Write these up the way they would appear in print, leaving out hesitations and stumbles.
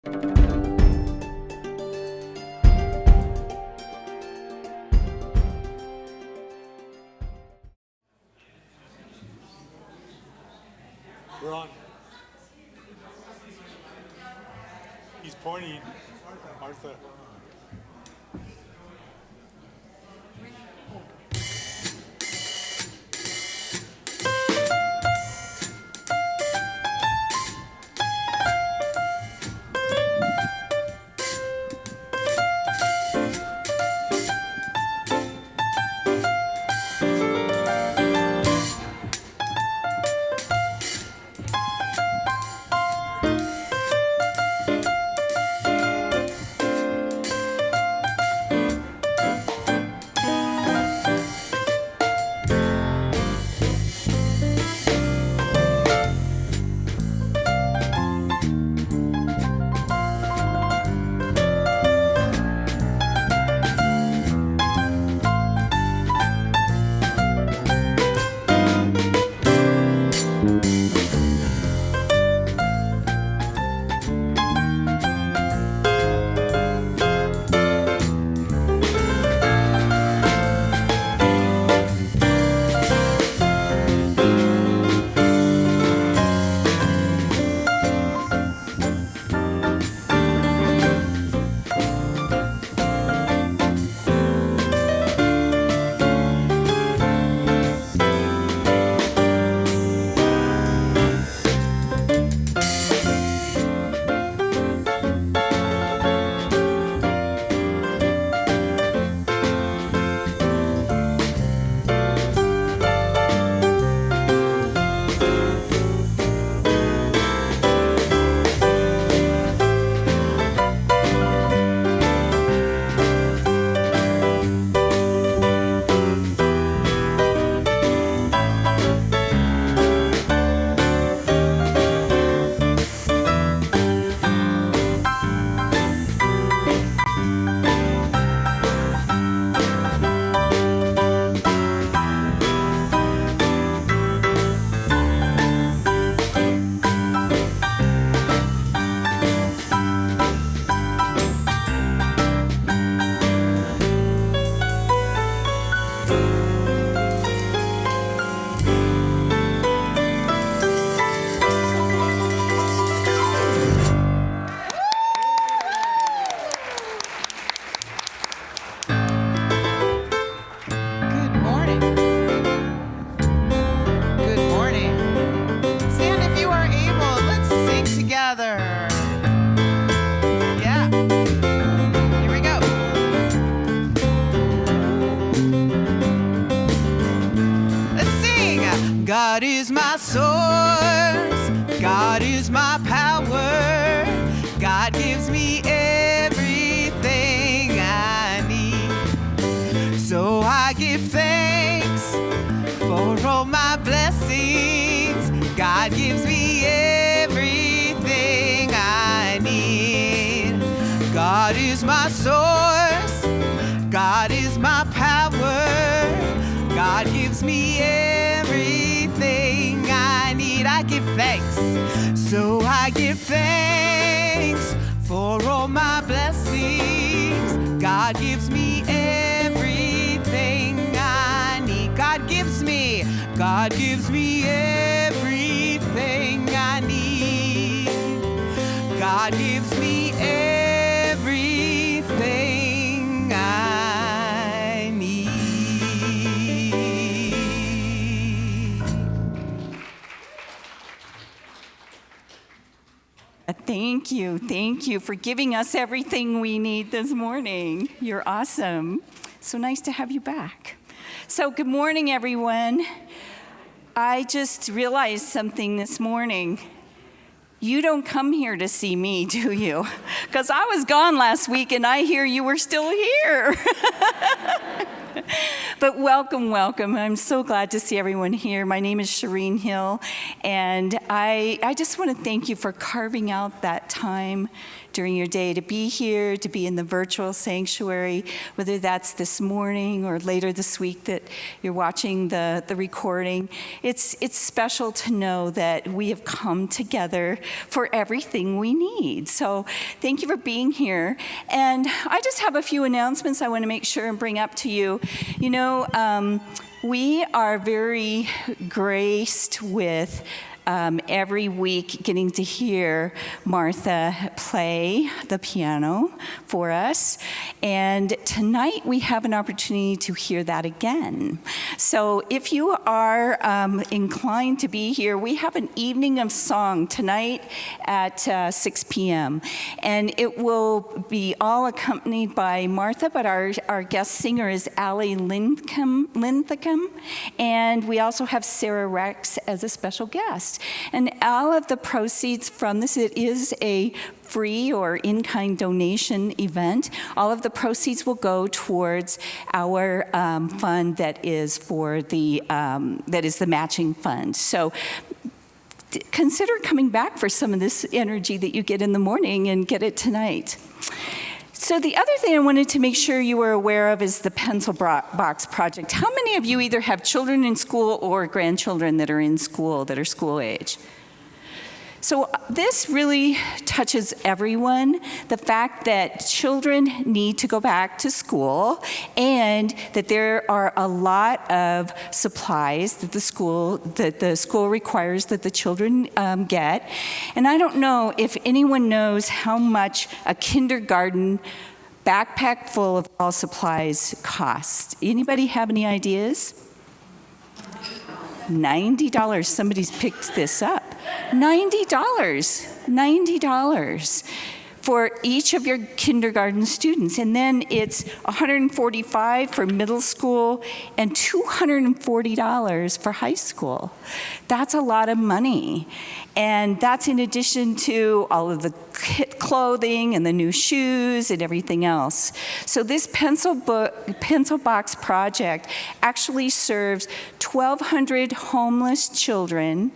We're on. He's pointing. Martha. God is my source, God is my power, God gives me everything I need. So I give thanks for all my blessings, God gives me everything I need. God is my source, God is my power, God gives me everything I need. I give thanks, so I give thanks for all my blessings. God gives me everything I need. God gives me everything I need. God gives me everything I need. Thank you for giving us everything we need this morning. You're awesome. So nice to have you back. So good morning, everyone. I just realized something this morning. You don't come here to see me, do you? Because I was gone last week and I hear you were still here. But welcome, welcome. I'm so glad to see everyone here. My name is Shireen Hill, and I just want to thank you for carving out that time during your day to be here, to be in the virtual sanctuary, whether that's this morning or later this week that you're watching the recording. It's special to know that we have come together for everything we need. So thank you for being here. And I just have a few announcements I want to make sure and bring up to you. You know, we are very graced with every week getting to hear Martha play the piano for us. And tonight we have an opportunity to hear that again. So if you are inclined to be here, we have an evening of song tonight at 6 p.m. And it will be all accompanied by Martha, but our guest singer is Allie Linthicum. And we also have Sarah Rex as a special guest. And all of the proceeds from this, it is a free or in-kind donation event. All of the proceeds will go towards our fund that is for the matching fund. So consider coming back for some of this energy that you get in the morning and get it tonight. So the other thing I wanted to make sure you were aware of is the Pencil Box Project. How many of you either have children in school or grandchildren that are in school, that are school age? So this really touches everyone, the fact that children need to go back to school and that there are a lot of supplies that the school requires that the children get. And I don't know if anyone knows how much a kindergarten backpack full of all supplies costs. Anybody have any ideas? $90. Somebody's picked this up. $90 for each of your kindergarten students. And then it's $145 for middle school and $240 for high school. That's a lot of money. And that's in addition to all of the clothing and the new shoes and everything else. So this Pencil Box Project actually serves 1,200 homeless children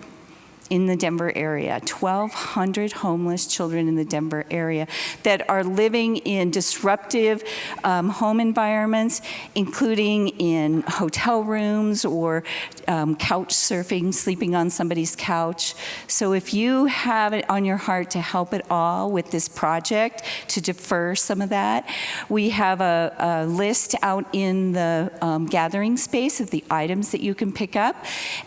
in the Denver area, 1,200 homeless children in the Denver area that are living in disruptive home environments, including in hotel rooms or couch surfing, sleeping on somebody's couch. So if you have it on your heart to help at all with this project, to defer some of that, we have a list out in the gathering space of the items that you can pick up,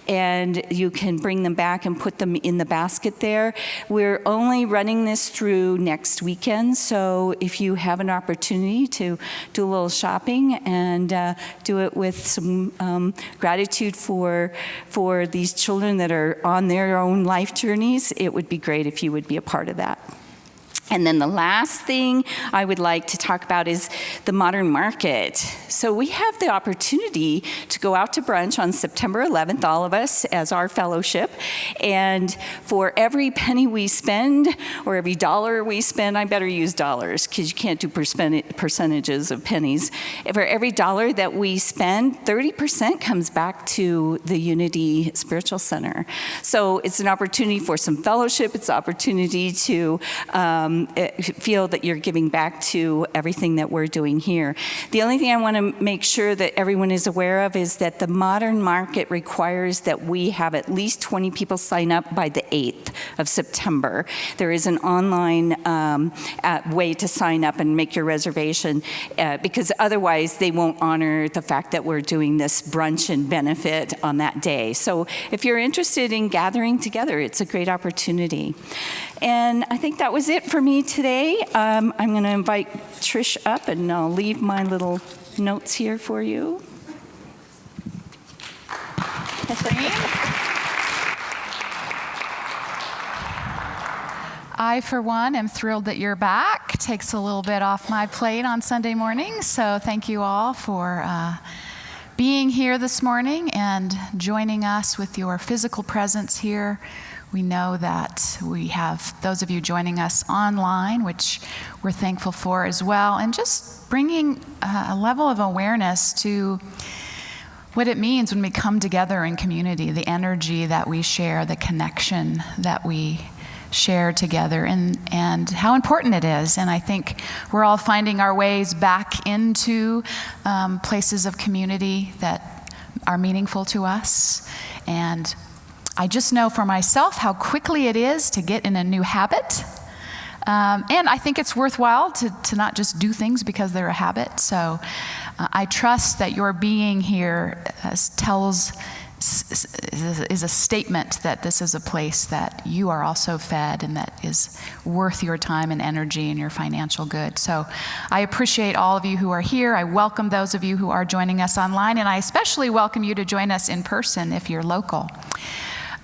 and you can bring them back and put them in the basket there. We're only running this through next weekend, so if you have an opportunity to do a little shopping and do it with some gratitude for these children that are on their own life journeys, it would be great if you would be a part of that. And then the last thing I would like to talk about is the modern market. So we have the opportunity to go out to brunch on September 11th, all of us, as our fellowship. And for every penny we spend, or every dollar we spend, I better use dollars, because you can't do percentages of pennies. For every dollar that we spend, 30% comes back to the Unity Spiritual Center. So it's an opportunity for some fellowship. It's an opportunity to feel that you're giving back to everything that we're doing here. The only thing I want to make sure that everyone is aware of is that the modern market requires that we have at least 20 people sign up by the 8th of September. There is an online way to sign up and make your reservation because otherwise they won't honor the fact that we're doing this brunch and benefit on that day. So if you're interested in gathering together, it's a great opportunity. And I think that was it for me today. I'm going to invite Trish up, and I'll leave my little notes here for you. I, for one, am thrilled that you're back. Takes a little bit off my plate on Sunday morning, so thank you all for being here this morning and joining us with your physical presence here. We know that we have those of you joining us online, which we're thankful for as well, and just bringing a level of awareness to what it means when we come together in community, the energy that we share, the connection that we share together, and how important it is. And I think we're all finding our ways back into places of community that are meaningful to us. And I just know for myself how quickly it is to get in a new habit. And I think it's worthwhile to not just do things because they're a habit. So I trust that your being here is a statement that this is a place that you are also fed and that is worth your time and energy and your financial good. So I appreciate all of you who are here. I welcome those of you who are joining us online, and I especially welcome you to join us in person if you're local.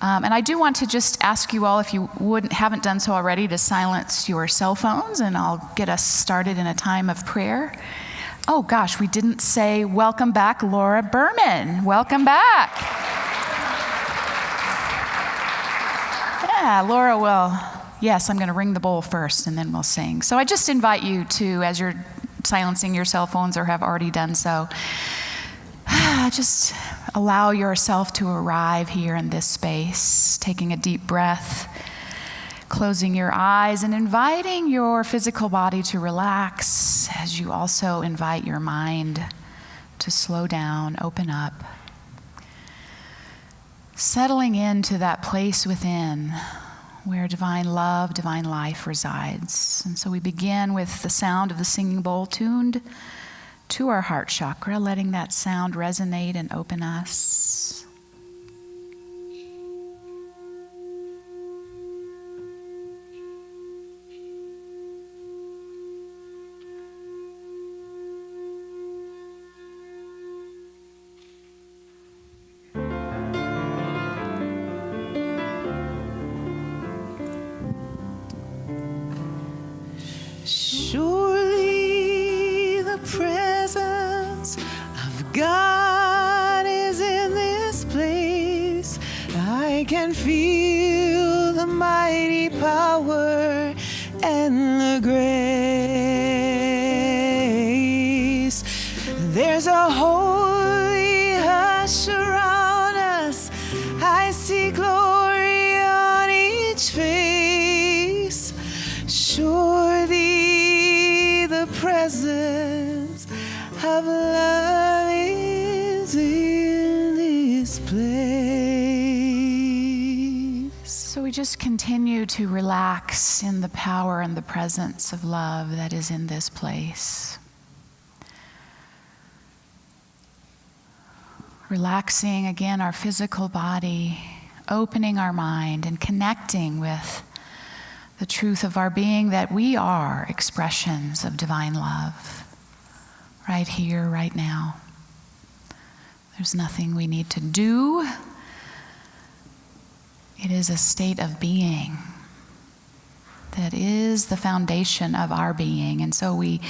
And I do want to just ask you all, if you haven't done so already, to silence your cell phones, and I'll get us started in a time of prayer. Oh gosh, we didn't say welcome back, Laura Berman. Welcome back. Yeah, Laura will. Yes, I'm going to ring the bowl first, and then we'll sing. So I just invite you to, as you're silencing your cell phones or have already done so, just allow yourself to arrive here in this space, taking a deep breath, closing your eyes, and inviting your physical body to relax as you also invite your mind to slow down, open up, settling into that place within where divine love, divine life resides. And so we begin with the sound of the singing bowl tuned to our heart chakra, letting that sound resonate and open us. Surely the presence of God is in this place. I can feel the mighty power and the grace. There's a holy hush around us. I see glory on each face. Surely the presence of love is in this place. So we just continue to relax in the power and the presence of love that is in this place. Relaxing again our physical body, opening our mind and connecting with the truth of our being, that we are expressions of divine love right here, right now. There's nothing we need to do. It is a state of being that is the foundation of our being. And so we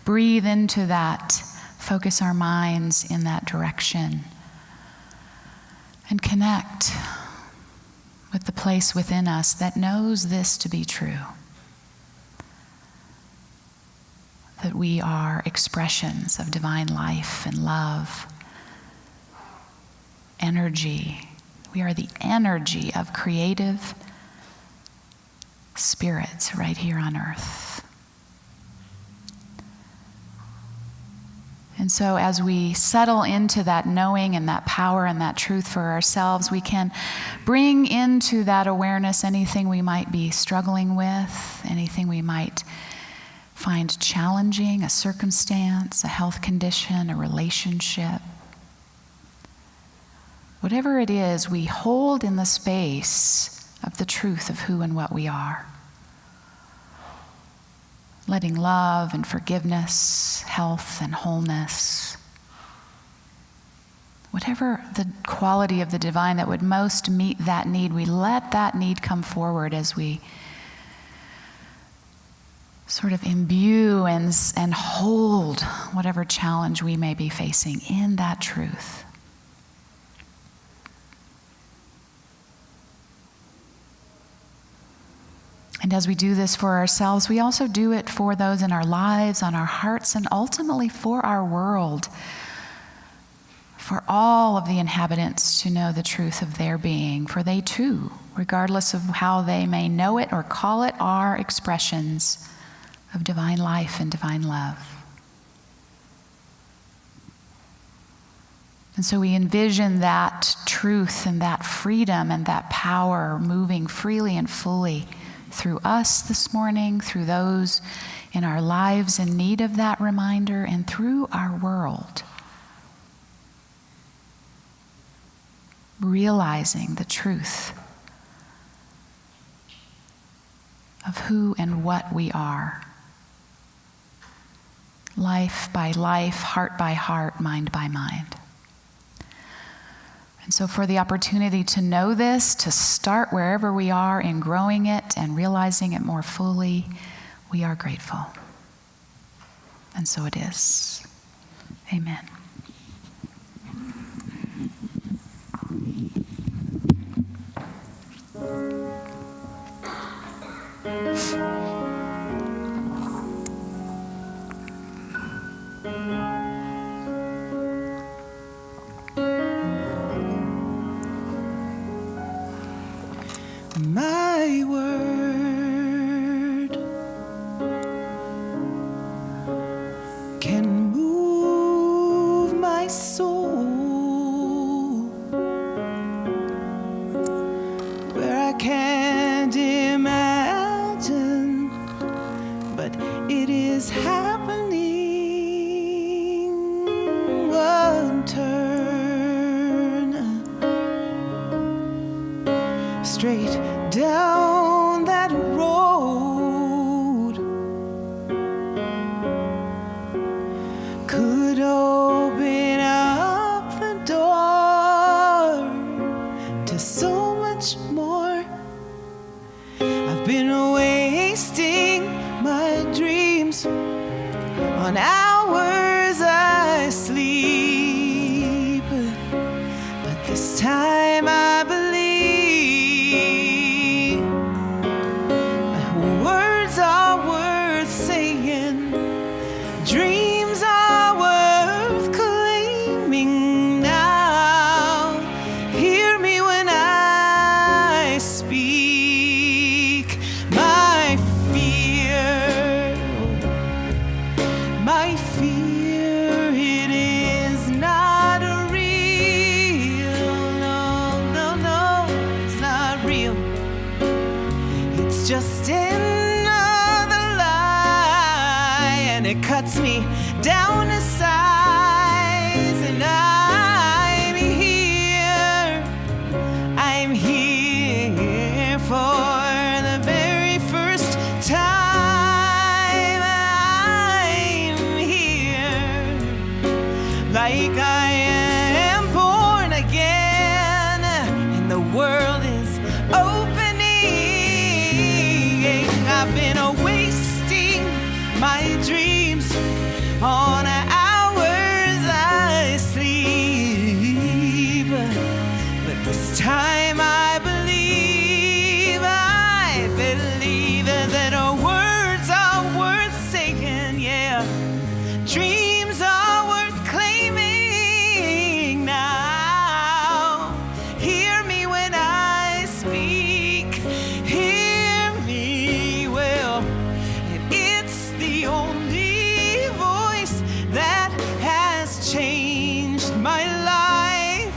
breathe into that, focus our minds in that direction, and connect with the place within us that knows this to be true. That we are expressions of divine life and love, energy. We are the energy of creative spirits right here on earth. And so as we settle into that knowing and that power and that truth for ourselves, we can bring into that awareness anything we might be struggling with, anything we might find challenging, a circumstance, a health condition, a relationship. Whatever it is, we hold in the space of the truth of who and what we are. Letting love and forgiveness, health and wholeness, whatever the quality of the divine that would most meet that need, we let that need come forward as we sort of imbue and hold whatever challenge we may be facing in that truth. And as we do this for ourselves, we also do it for those in our lives, on our hearts, and ultimately for our world, for all of the inhabitants to know the truth of their being, for they too, regardless of how they may know it or call it, are expressions of divine life and divine love. And so we envision that truth and that freedom and that power moving freely and fully through us this morning, through those in our lives in need of that reminder, and through our world. Realizing the truth of who and what we are. Life by life, heart by heart, mind by mind. And so for the opportunity to know this, to start wherever we are in growing it and realizing it more fully, we are grateful. And so it is. Amen. My word can move my soul where I can't imagine, but it is happening. One turn straight down that road could open up the door to so much more. I've been wasting my dreams on hours I sleep, but this time I believe words are worth saying, dreams are worth claiming. Now hear me when I speak. My fear, it is not real. No, it's not real. It's just another lie, and it cuts me down to size. And I'm here for the very first time. I'm here like I am born again, and the world is opening. I've been wasting my dreams on hours I sleep, but this time I believe that our words are worth saying, yeah. Dreams are worth claiming. Now hear me when I speak. Hear me well. And it's the only voice that has changed my life.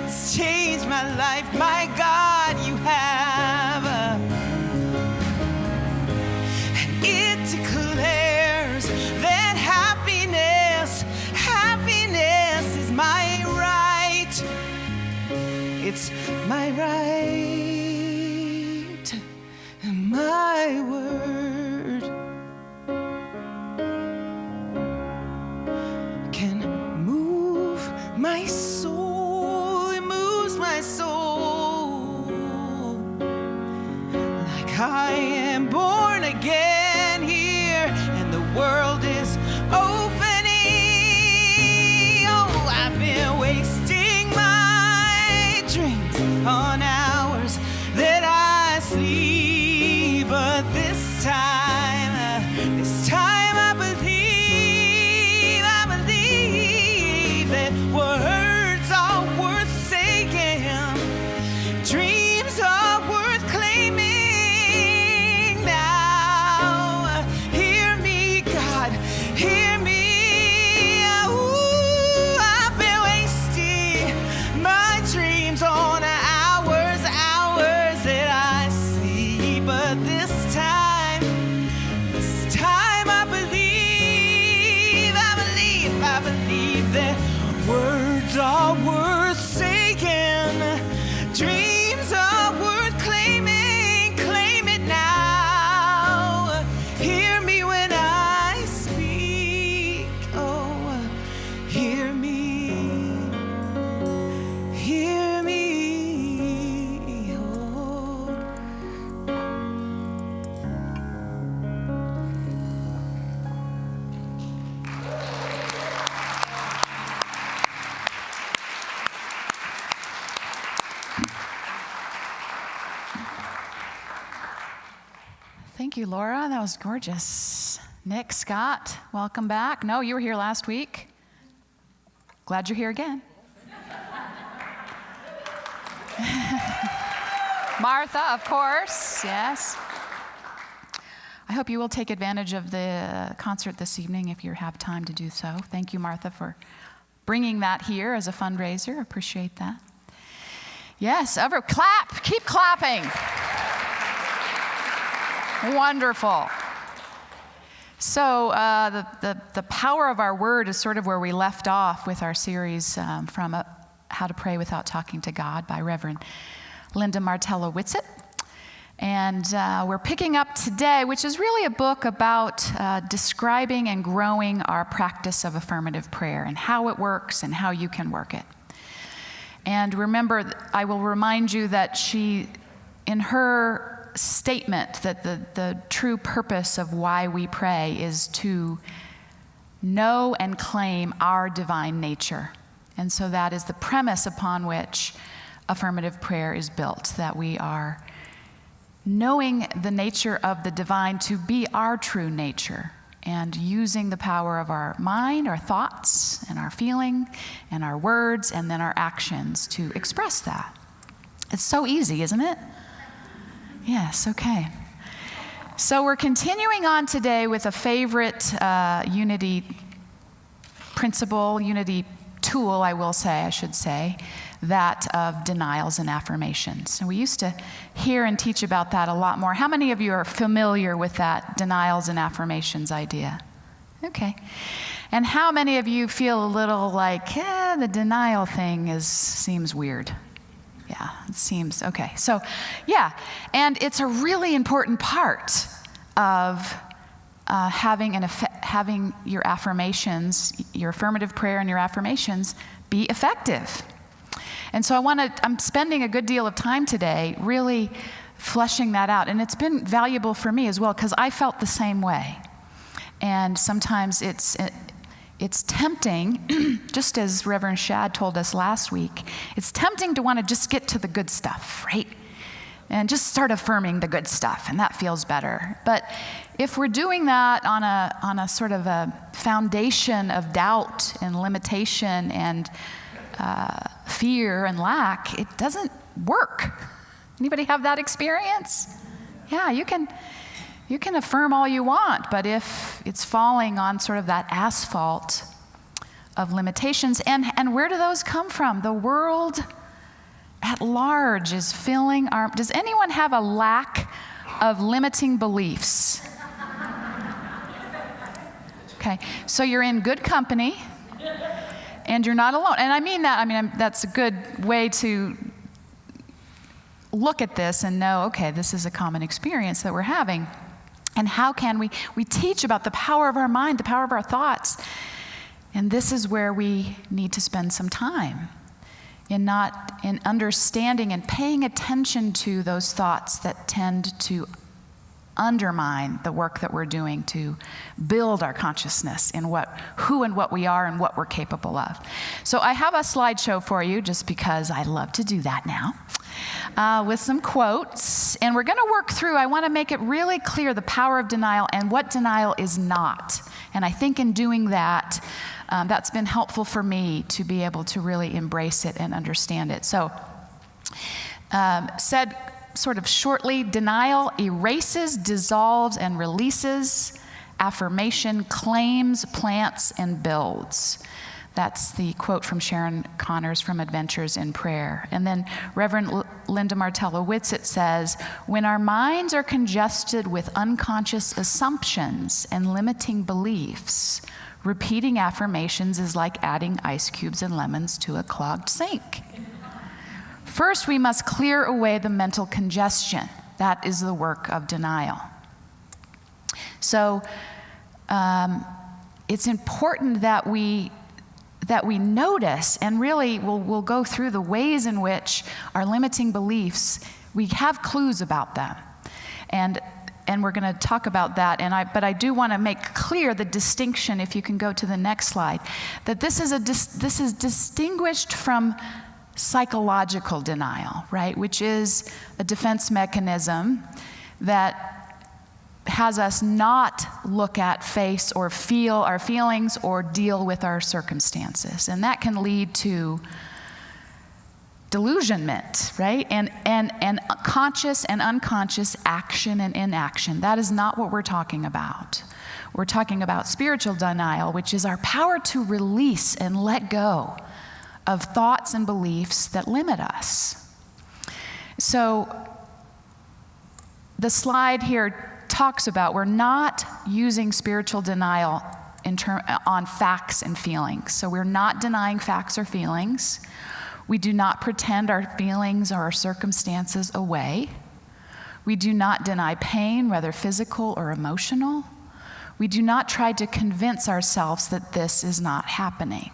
It's changed my life. My God, you have. It declares that happiness is my right. It's my right. And my word can move my soul. It moves my soul like I am born again here. world is opening. Oh, I've been wasting my dreams on hours that I sleep, but this time I believe that words are worth saying, dreams are worth claiming. Now, hear me, God, hear me. Ooh, I've been wasting my dreams on hours that I see, but this time I believe that words are worth saying, dreams are worth claiming. Claim it now. Hear me when I speak. Oh, hear me. Hear me. Oh. Thank you, Laura. That was gorgeous. Nick, Scott, welcome back. No, you were here last week. Glad you're here again. Martha, of course, yes. I hope you will take advantage of the concert this evening if you have time to do so. Thank you, Martha, for bringing that here as a fundraiser. Appreciate that. Yes, clap, keep clapping. Wonderful. So the power of our word is sort of where we left off with our series from How to Pray Without Talking to God by Reverend Linda Martello Whitsitt. And we're picking up today, which is really a book about describing and growing our practice of affirmative prayer and how it works and how you can work it. And remember, I will remind you that she, in her statement that the true purpose of why we pray is to know and claim our divine nature. And so that is the premise upon which affirmative prayer is built, that we are knowing the nature of the divine to be our true nature and using the power of our mind, our thoughts, and our feeling, and our words, and then our actions to express that. It's so easy, isn't it? Yes, okay. So we're continuing on today with a favorite unity principle, unity tool, I should say, that of denials and affirmations. And we used to hear and teach about that a lot more. How many of you are familiar with that denials and affirmations idea? Okay. And how many of you feel a little like, the denial thing seems weird? Yeah, it seems, okay. So, yeah, and it's a really important part of having your affirmations, your affirmative prayer and your affirmations be effective. And so I'm spending a good deal of time today really fleshing that out. And it's been valuable for me as well, because I felt the same way. And sometimes it's tempting, just as Reverend Shad told us last week, it's tempting to want to just get to the good stuff, right? And just start affirming the good stuff, and that feels better. But if we're doing that on a sort of a foundation of doubt and limitation and fear and lack, it doesn't work. Anybody have that experience? Yeah, you can affirm all you want, but if it's falling on sort of that asphalt of limitations, and where do those come from? The world at large is filling our... Does anyone have a lack of limiting beliefs? Okay, so you're in good company, and you're not alone. And I mean that, that's a good way to look at this and know, okay, this is a common experience that we're having. And how can we teach about the power of our mind, the power of our thoughts. And this is where we need to spend some time in understanding and paying attention to those thoughts that tend to undermine the work that we're doing to build our consciousness in who and what we are and what we're capable of. So I have a slideshow for you, just because I love to do that now, with some quotes. And we're going to work through, I want to make it really clear the power of denial and what denial is not. And I think in doing that, that's been helpful for me to be able to really embrace it and understand it. So, said sort of shortly, denial erases, dissolves, and releases. Affirmation claims, plants, and builds. That's the quote from Sharon Connors from Adventures in Prayer. And then Reverend Linda Martello-Whitsitt says, when our minds are congested with unconscious assumptions and limiting beliefs, repeating affirmations is like adding ice cubes and lemons to a clogged sink. First, we must clear away the mental congestion. That is the work of denial. So it's important that we notice, and really we'll go through the ways in which our limiting beliefs, we have clues about them. And we're going to talk about that. But I do want to make clear the distinction, if you can go to the next slide, that this is distinguished from psychological denial, right? Which is a defense mechanism that has us not look at, face, or feel our feelings or deal with our circumstances. And that can lead to delusionment, right? And conscious and unconscious action and inaction. That is not what we're talking about. We're talking about spiritual denial, which is our power to release and let go of thoughts and beliefs that limit us. So the slide here talks about we're not using spiritual denial on facts and feelings. So we're not denying facts or feelings. We do not pretend our feelings or our circumstances away. We do not deny pain, whether physical or emotional. We do not try to convince ourselves that this is not happening.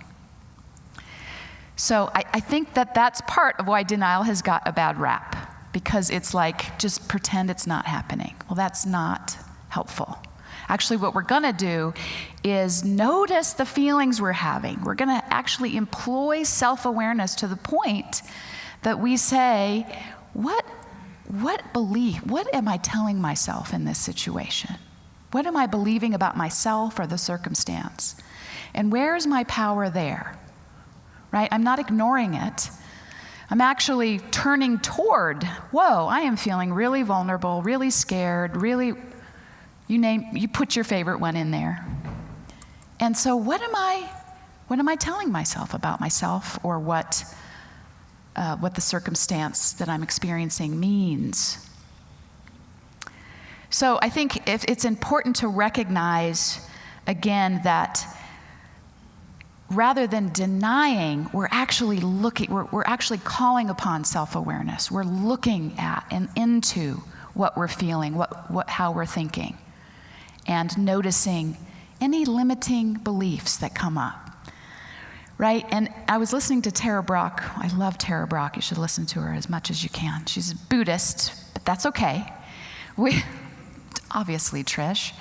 So I think that that's part of why denial has got a bad rap, because it's like, just pretend it's not happening. Well, that's not helpful. Actually, what we're going to do is notice the feelings we're having. We're going to actually employ self-awareness to the point that we say, what am I telling myself in this situation? What am I believing about myself or the circumstance? And where's my power there? Right? I'm not ignoring it. I'm actually turning toward, whoa, I am feeling really vulnerable, really scared, really, you put your favorite one in there. And so what am I telling myself about myself, or what the circumstance that I'm experiencing means? So I think it's important to recognize, again, that rather than denying, we're actually calling upon self-awareness. We're looking at and into what we're feeling, how we're thinking, and noticing any limiting beliefs that come up, right? And I was listening to Tara Brach. I love Tara Brach. You should listen to her as much as you can. She's a Buddhist, but that's okay. Obviously, Trish.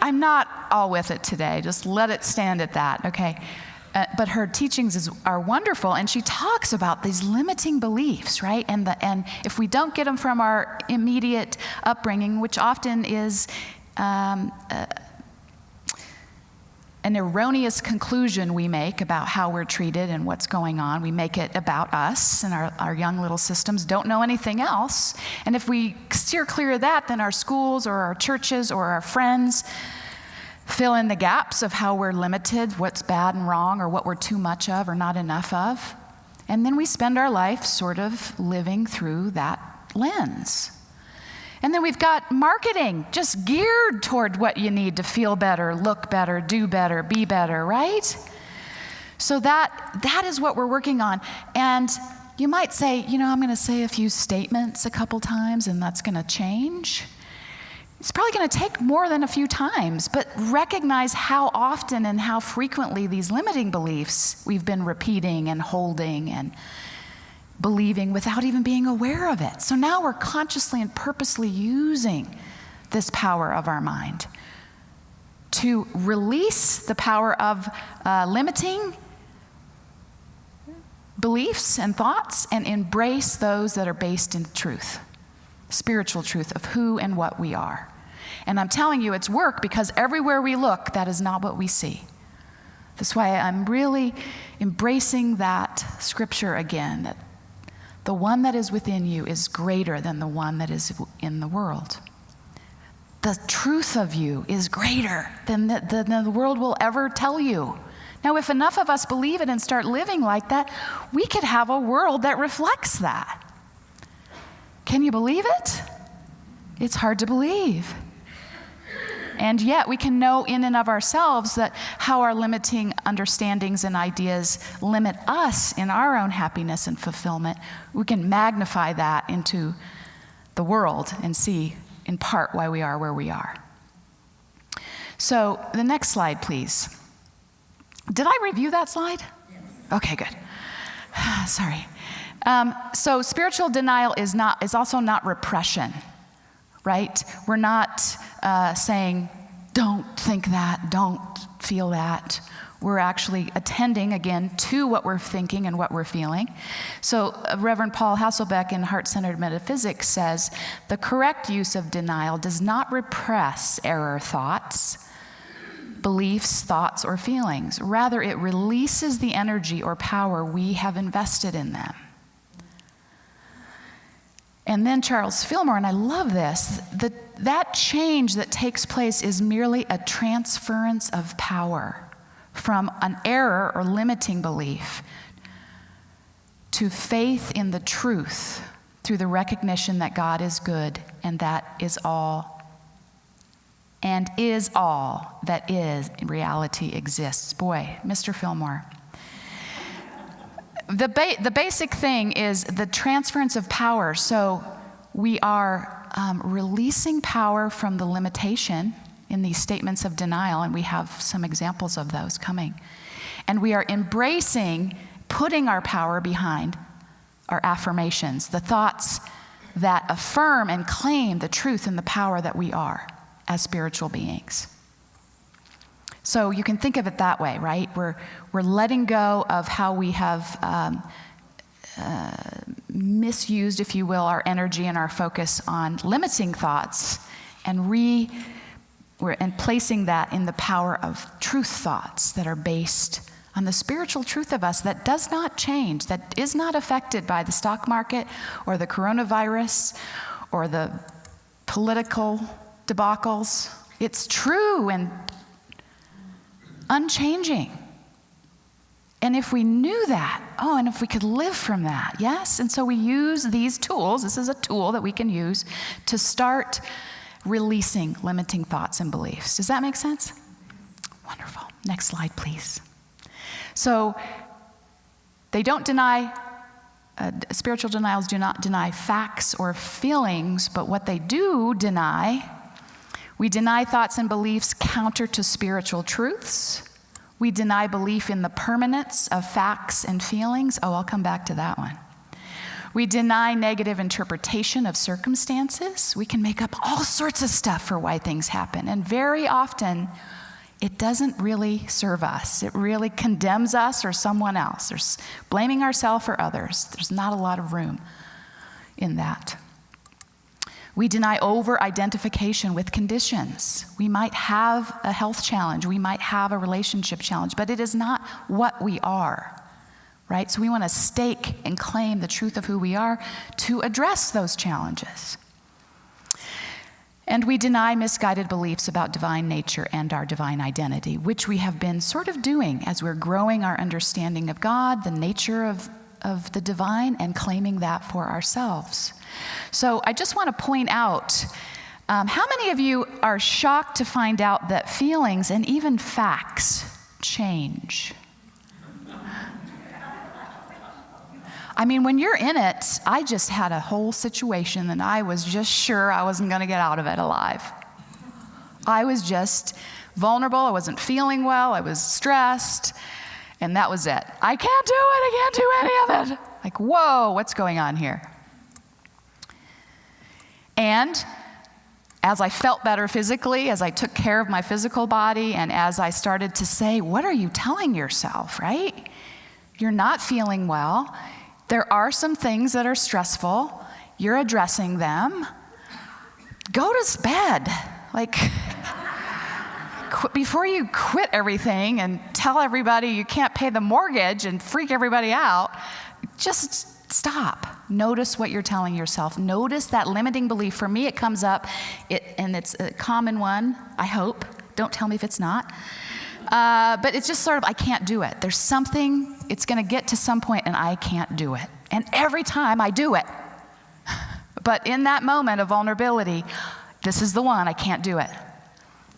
I'm not all with it today. Just let it stand at that, okay? But her teachings are wonderful, and she talks about these limiting beliefs, right? And if we don't get them from our immediate upbringing, which often is an erroneous conclusion we make about how we're treated and what's going on. We make it about us, and our young little systems don't know anything else. And if we steer clear of that, then our schools or our churches or our friends fill in the gaps of how we're limited, what's bad and wrong, or what we're too much of or not enough of. And then we spend our life sort of living through that lens. And then we've got marketing just geared toward what you need to feel better, look better, do better, be better, right? So that is what we're working on. And you might say, I'm going to say a few statements a couple times and that's going to change. It's probably going to take more than a few times, but recognize how often and how frequently these limiting beliefs we've been repeating and holding and believing without even being aware of it. So now we're consciously and purposely using this power of our mind to release the power of limiting beliefs and thoughts and embrace those that are based in truth, spiritual truth of who and what we are. And I'm telling you, it's work, because everywhere we look, that is not what we see. That's why I'm really embracing that scripture again, that the one that is within you is greater than the one that is in the world. The truth of you is greater than the world will ever tell you. Now, if enough of us believe it and start living like that, we could have a world that reflects that. Can you believe it? It's hard to believe. And yet we can know in and of ourselves that how our limiting understandings and ideas limit us in our own happiness and fulfillment. We can magnify that into the world and see in part why we are where we are. So the next slide, please. Did I review that slide? Yes. Okay, good. Sorry. So spiritual denial is also not repression, right? We're not saying, don't think that, don't feel that. We're actually attending, again, to what we're thinking and what we're feeling. So Reverend Paul Hasselbeck in Heart-Centered Metaphysics says, the correct use of denial does not repress error thoughts, beliefs, thoughts, or feelings. Rather, it releases the energy or power we have invested in them. And then Charles Fillmore, and I love this, that change that takes place is merely a transference of power from an error or limiting belief to faith in the truth through the recognition that God is good and that is all that is in reality exists. Boy, Mr. Fillmore. The basic thing is the transference of power. So we are releasing power from the limitation in these statements of denial, and we have some examples of those coming. And we are embracing, putting our power behind our affirmations, the thoughts that affirm and claim the truth and the power that we are as spiritual beings. So you can think of it that way, right? We're letting go of how we have misused, if you will, our energy and our focus on limiting thoughts, and placing that in the power of truth thoughts that are based on the spiritual truth of us that does not change, that is not affected by the stock market or the coronavirus or the political debacles. It's true and unchanging. And if we knew that, and if we could live from that, yes? And so we use these tools. This is a tool that we can use to start releasing limiting thoughts and beliefs. Does that make sense? Wonderful. Next slide, please. So they don't deny, spiritual denials do not deny facts or feelings, but what they do deny, we deny thoughts and beliefs counter to spiritual truths. We deny belief in the permanence of facts and feelings. I'll come back to that one. We deny negative interpretation of circumstances. We can make up all sorts of stuff for why things happen. And very often, it doesn't really serve us. It really condemns us or someone else. There's blaming ourselves or others. There's not a lot of room in that. We deny over-identification with conditions. We might have a health challenge. We might have a relationship challenge, but it is not what we are, right? So we want to stake and claim the truth of who we are to address those challenges. And we deny misguided beliefs about divine nature and our divine identity, which we have been sort of doing as we're growing our understanding of God, the nature of the divine, and claiming that for ourselves. So I just want to point out, how many of you are shocked to find out that feelings and even facts change? I mean, when you're in it, I just had a whole situation and I was just sure I wasn't going to get out of it alive. I was just vulnerable. I wasn't feeling well. I was stressed. And that was it. I can't do it. I can't do any of it. Like, whoa, what's going on here? And as I felt better physically, as I took care of my physical body, and as I started to say, what are you telling yourself, right? You're not feeling well. There are some things that are stressful. You're addressing them. Go to bed. Like, before you quit everything and tell everybody you can't pay the mortgage and freak everybody out, just stop. Notice what you're telling yourself. Notice that limiting belief. For me, it comes up, and it's a common one, I hope. Don't tell me if it's not. But it's just sort of, I can't do it. There's something, it's going to get to some point, and I can't do it. And every time I do it. But in that moment of vulnerability, this is the one, I can't do it.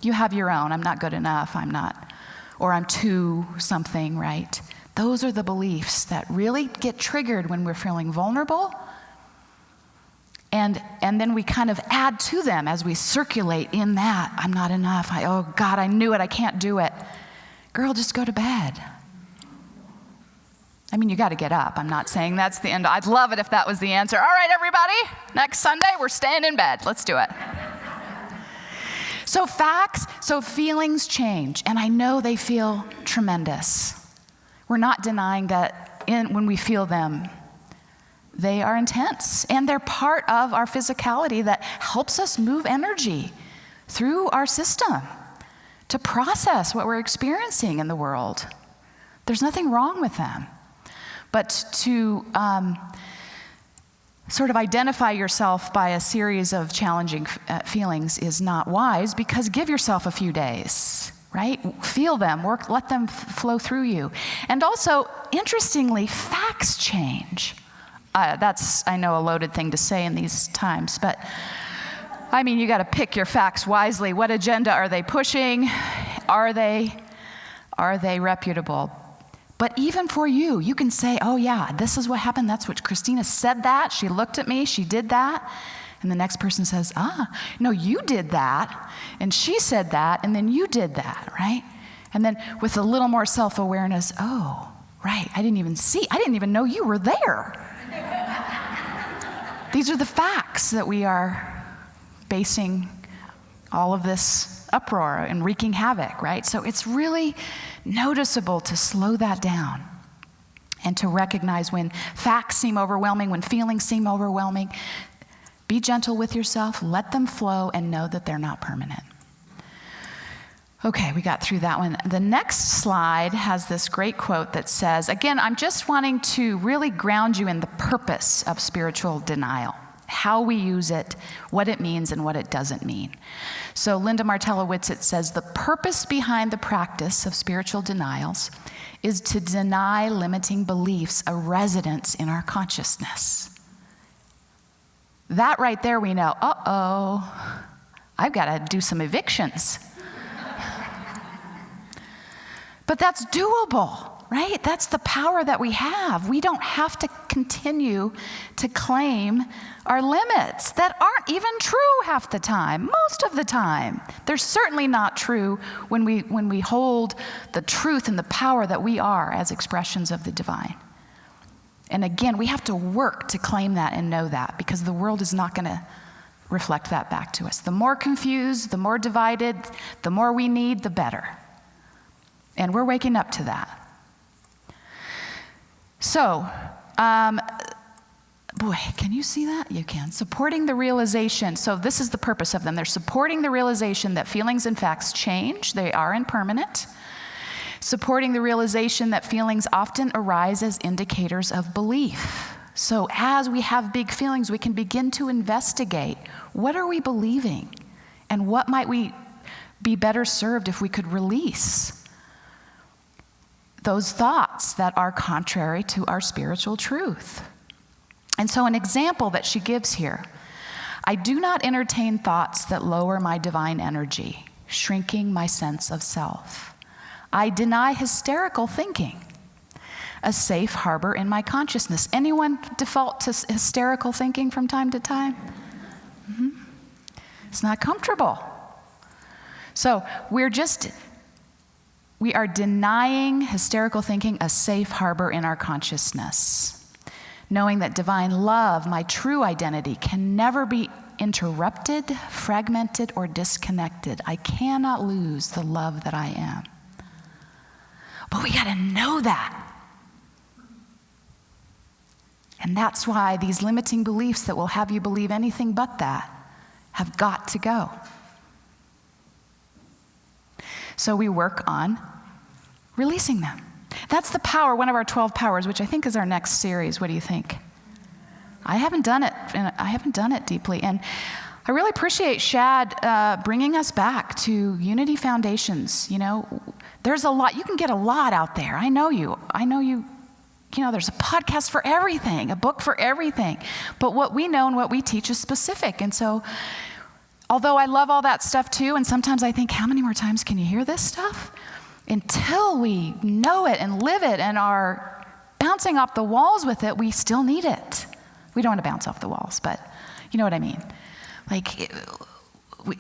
You have your own. I'm not good enough. I'm not, or I'm too something, right? Those are the beliefs that really get triggered when we're feeling vulnerable. And then we kind of add to them as we circulate in that. I'm not enough. Oh God, I knew it. I can't do it. Girl, just go to bed. I mean, you got to get up. I'm not saying that's the end. I'd love it if that was the answer. All right, everybody, next Sunday, we're staying in bed. Let's do it. So facts, so feelings change. And I know they feel tremendous. We're not denying that when we feel them, they are intense. And they're part of our physicality that helps us move energy through our system to process what we're experiencing in the world. There's nothing wrong with them. But to sort of identify yourself by a series of challenging feelings is not wise, because give yourself a few days. Right? Feel them, let them flow through you. And also, interestingly, facts change. That's, I know, a loaded thing to say in these times, but I mean, you got to pick your facts wisely. What agenda are they pushing? Are they reputable? But even for you, you can say, oh yeah, this is what happened. That's what Christina said that. She looked at me, she did that. And the next person says, no, you did that, and she said that, and then you did that, right? And then with a little more self-awareness, oh, right, I didn't even know you were there. These are the facts that we are basing all of this uproar and wreaking havoc, right? So it's really noticeable to slow that down and to recognize when facts seem overwhelming, when feelings seem overwhelming. Be gentle with yourself, let them flow, and know that they're not permanent. Okay, we got through that one. The next slide has this great quote that says, again, I'm just wanting to really ground you in the purpose of spiritual denial, how we use it, what it means, and what it doesn't mean. So Linda Martella-Whitsett says, the purpose behind the practice of spiritual denials is to deny limiting beliefs a residence in our consciousness. That right there we know, I've got to do some evictions. But that's doable, right? That's the power that we have. We don't have to continue to claim our limits that aren't even true half the time, most of the time. They're certainly not true when we hold the truth and the power that we are as expressions of the divine. And again, we have to work to claim that and know that, because the world is not going to reflect that back to us. The more confused, the more divided, the more we need, the better. And we're waking up to that. So, boy, can you see that? You can. Supporting the realization. So this is the purpose of them. They're supporting the realization that feelings and facts change. They are impermanent. Supporting the realization that feelings often arise as indicators of belief. So as we have big feelings, we can begin to investigate, what are we believing? And what might we be better served if we could release those thoughts that are contrary to our spiritual truth? And so an example that she gives here, I do not entertain thoughts that lower my divine energy, shrinking my sense of self. I deny hysterical thinking, a safe harbor in my consciousness. Anyone default to hysterical thinking from time to time? Mm-hmm. It's not comfortable. So we are denying hysterical thinking a safe harbor in our consciousness. knowing that divine love, my true identity, can never be interrupted, fragmented, or disconnected. I cannot lose the love that I am. But we got to know that. And that's why these limiting beliefs that will have you believe anything but that have got to go. So we work on releasing them. That's the power, one of our 12 powers, which I think is our next series. What do you think? I haven't done it deeply. And I really appreciate Shad bringing us back to Unity Foundations. You know, there's a lot, you can get a lot out there. I know you, there's a podcast for everything, a book for everything. But what we know and what we teach is specific. And so, although I love all that stuff too, and sometimes I think, how many more times can you hear this stuff? Until we know it and live it and are bouncing off the walls with it, we still need it. We don't want to bounce off the walls, but you know what I mean. Like,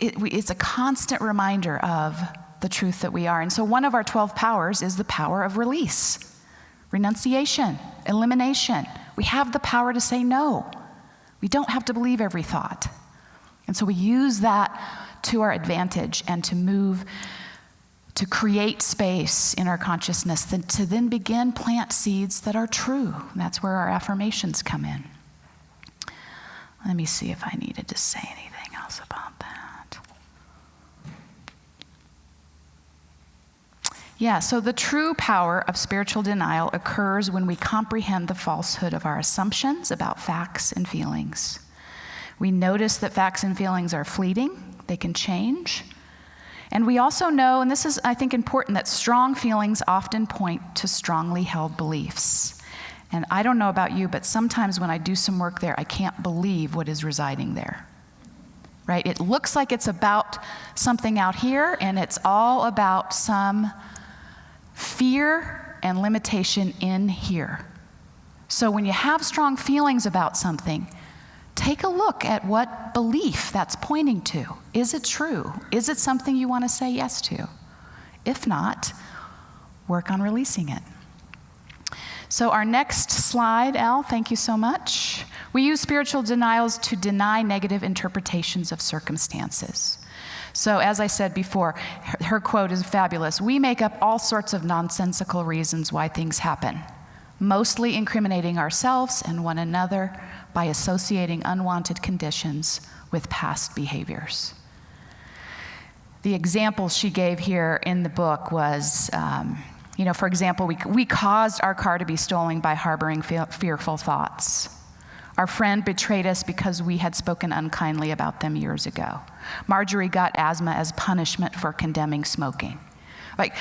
it's a constant reminder of the truth that we are. And so one of our 12 powers is the power of release, renunciation, elimination. We have the power to say no. We don't have to believe every thought. And so we use that to our advantage and to move, to create space in our consciousness, to then begin plant seeds that are true. And that's where our affirmations come in. Let me see if I needed to say anything else about that. Yeah, so the true power of spiritual denial occurs when we comprehend the falsehood of our assumptions about facts and feelings. We notice that facts and feelings are fleeting, they can change. And we also know, and this is, I think, important, that strong feelings often point to strongly held beliefs. And I don't know about you, but sometimes when I do some work there, I can't believe what is residing there. Right? It looks like it's about something out here, and it's all about some fear and limitation in here. So when you have strong feelings about something, take a look at what belief that's pointing to. Is it true? Is it something you want to say yes to? If not, work on releasing it. So our next slide, Al, thank you so much. We use spiritual denials to deny negative interpretations of circumstances. So as I said before, her quote is fabulous. We make up all sorts of nonsensical reasons why things happen, mostly incriminating ourselves and one another by associating unwanted conditions with past behaviors. The example she gave here in the book was, for example, we caused our car to be stolen by harboring fearful thoughts. Our friend betrayed us because we had spoken unkindly about them years ago. Marjorie got asthma as punishment for condemning smoking. Like,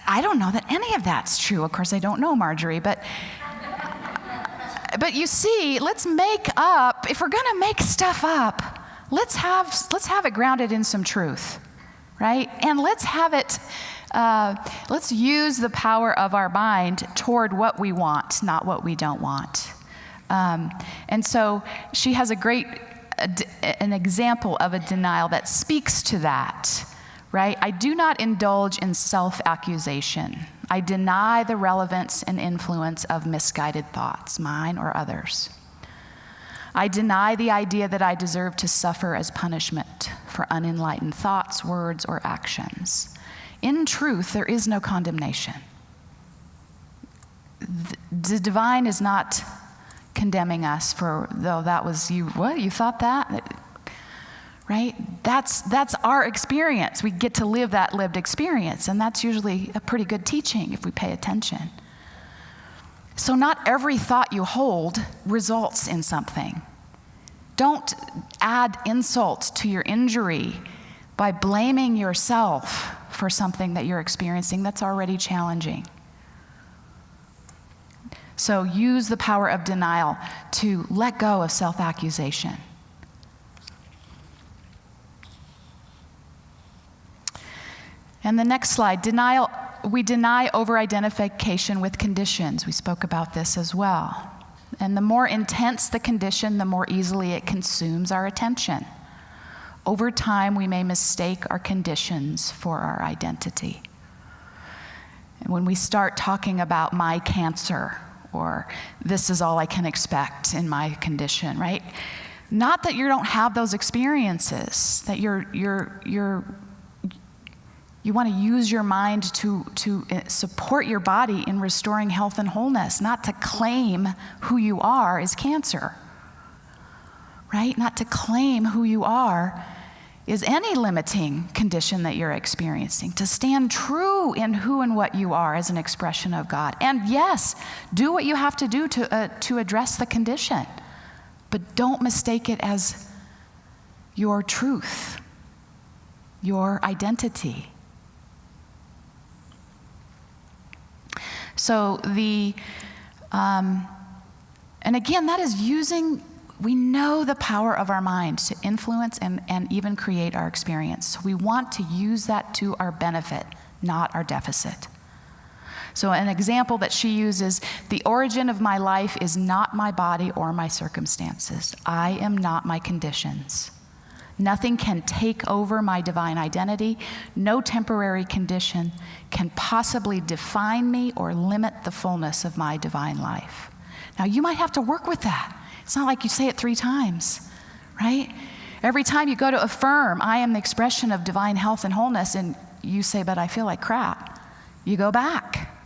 I don't know that any of that's true. Of course, I don't know Marjorie, but you see, let's make up, if we're gonna make stuff up, let's have it grounded in some truth, right? And let's have it, let's use the power of our mind toward what we want, not what we don't want. And so she has an example of a denial that speaks to that, right? I do not indulge in self-accusation. I deny the relevance and influence of misguided thoughts, mine or others. I deny the idea that I deserve to suffer as punishment for unenlightened thoughts, words, or actions. In truth, there is no condemnation. The divine is not condemning us for, though that was you, what, you thought that? Right? That's our experience. We get to live that lived experience, and that's usually a pretty good teaching if we pay attention. So not every thought you hold results in something. Don't add insult to your injury by blaming yourself for something that you're experiencing that's already challenging. So use the power of denial to let go of self-accusation. And the next slide, denial. We deny over-identification with conditions. We spoke about this as well. And the more intense the condition, the more easily it consumes our attention. Over time, we may mistake our conditions for our identity. And when we start talking about my cancer or this is all I can expect in my condition, right? Not that you don't have those experiences, that you want to use your mind to support your body in restoring health and wholeness, not to claim who you are is cancer, right? Not to claim who you are is any limiting condition that you're experiencing. To stand true in who and what you are as an expression of God. And yes, do what you have to do to address the condition, but don't mistake it as your truth, your identity. So and again, that is we know the power of our mind to influence and even create our experience. So we want to use that to our benefit, not our deficit. So an example that she uses, the origin of my life is not my body or my circumstances. I am not my conditions. Nothing can take over my divine identity. No temporary condition can possibly define me or limit the fullness of my divine life. Now, you might have to work with that. It's not like you say it 3 times, right? Every time you go to affirm, I am the expression of divine health and wholeness, and you say, but I feel like crap. You go back.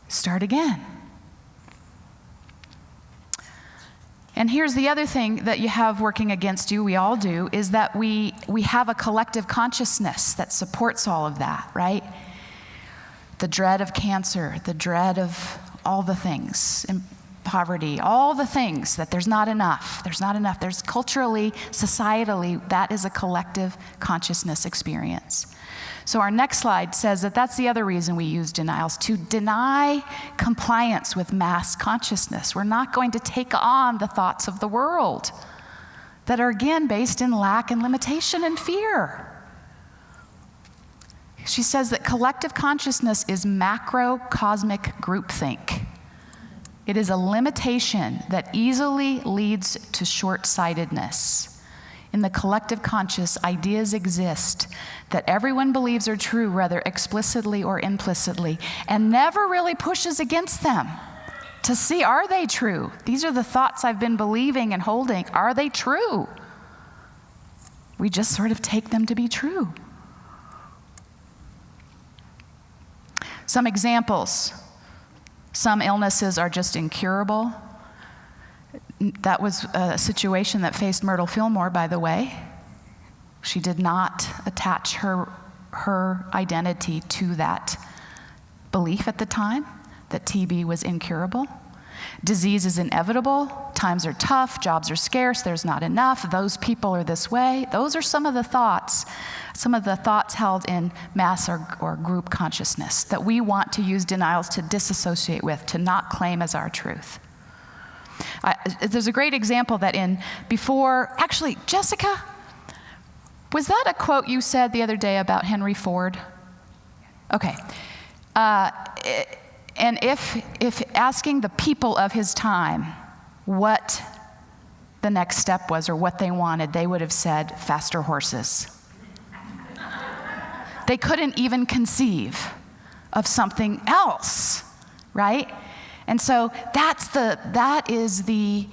Start again. And here's the other thing that you have working against you, we all do, is that we have a collective consciousness that supports all of that, right? The dread of cancer, the dread of all the things, and poverty, all the things that there's not enough. There's culturally, societally, that is a collective consciousness experience. So our next slide says that that's the other reason we use denials, to deny compliance with mass consciousness. We're not going to take on the thoughts of the world that are, again, based in lack and limitation and fear. She says that collective consciousness is macrocosmic groupthink. It is a limitation that easily leads to short-sightedness. In the collective conscious, ideas exist that everyone believes are true, whether explicitly or implicitly, and never really pushes against them to see, are they true? These are the thoughts I've been believing and holding. Are they true? We just sort of take them to be true. Some examples. Some illnesses are just incurable. That was a situation that faced Myrtle Fillmore, by the way. She did not attach her identity to that belief at the time, that TB was incurable. Disease is inevitable. Times are tough. Jobs are scarce. There's not enough. Those people are this way. Those are some of the thoughts held in mass or group consciousness that we want to use denials to disassociate with, to not claim as our truth. There's a great example that actually, Jessica, was that a quote you said the other day about Henry Ford? Okay. And if asking the people of his time what the next step was or what they wanted, they would have said faster horses. They couldn't even conceive of something else, right? And so that is the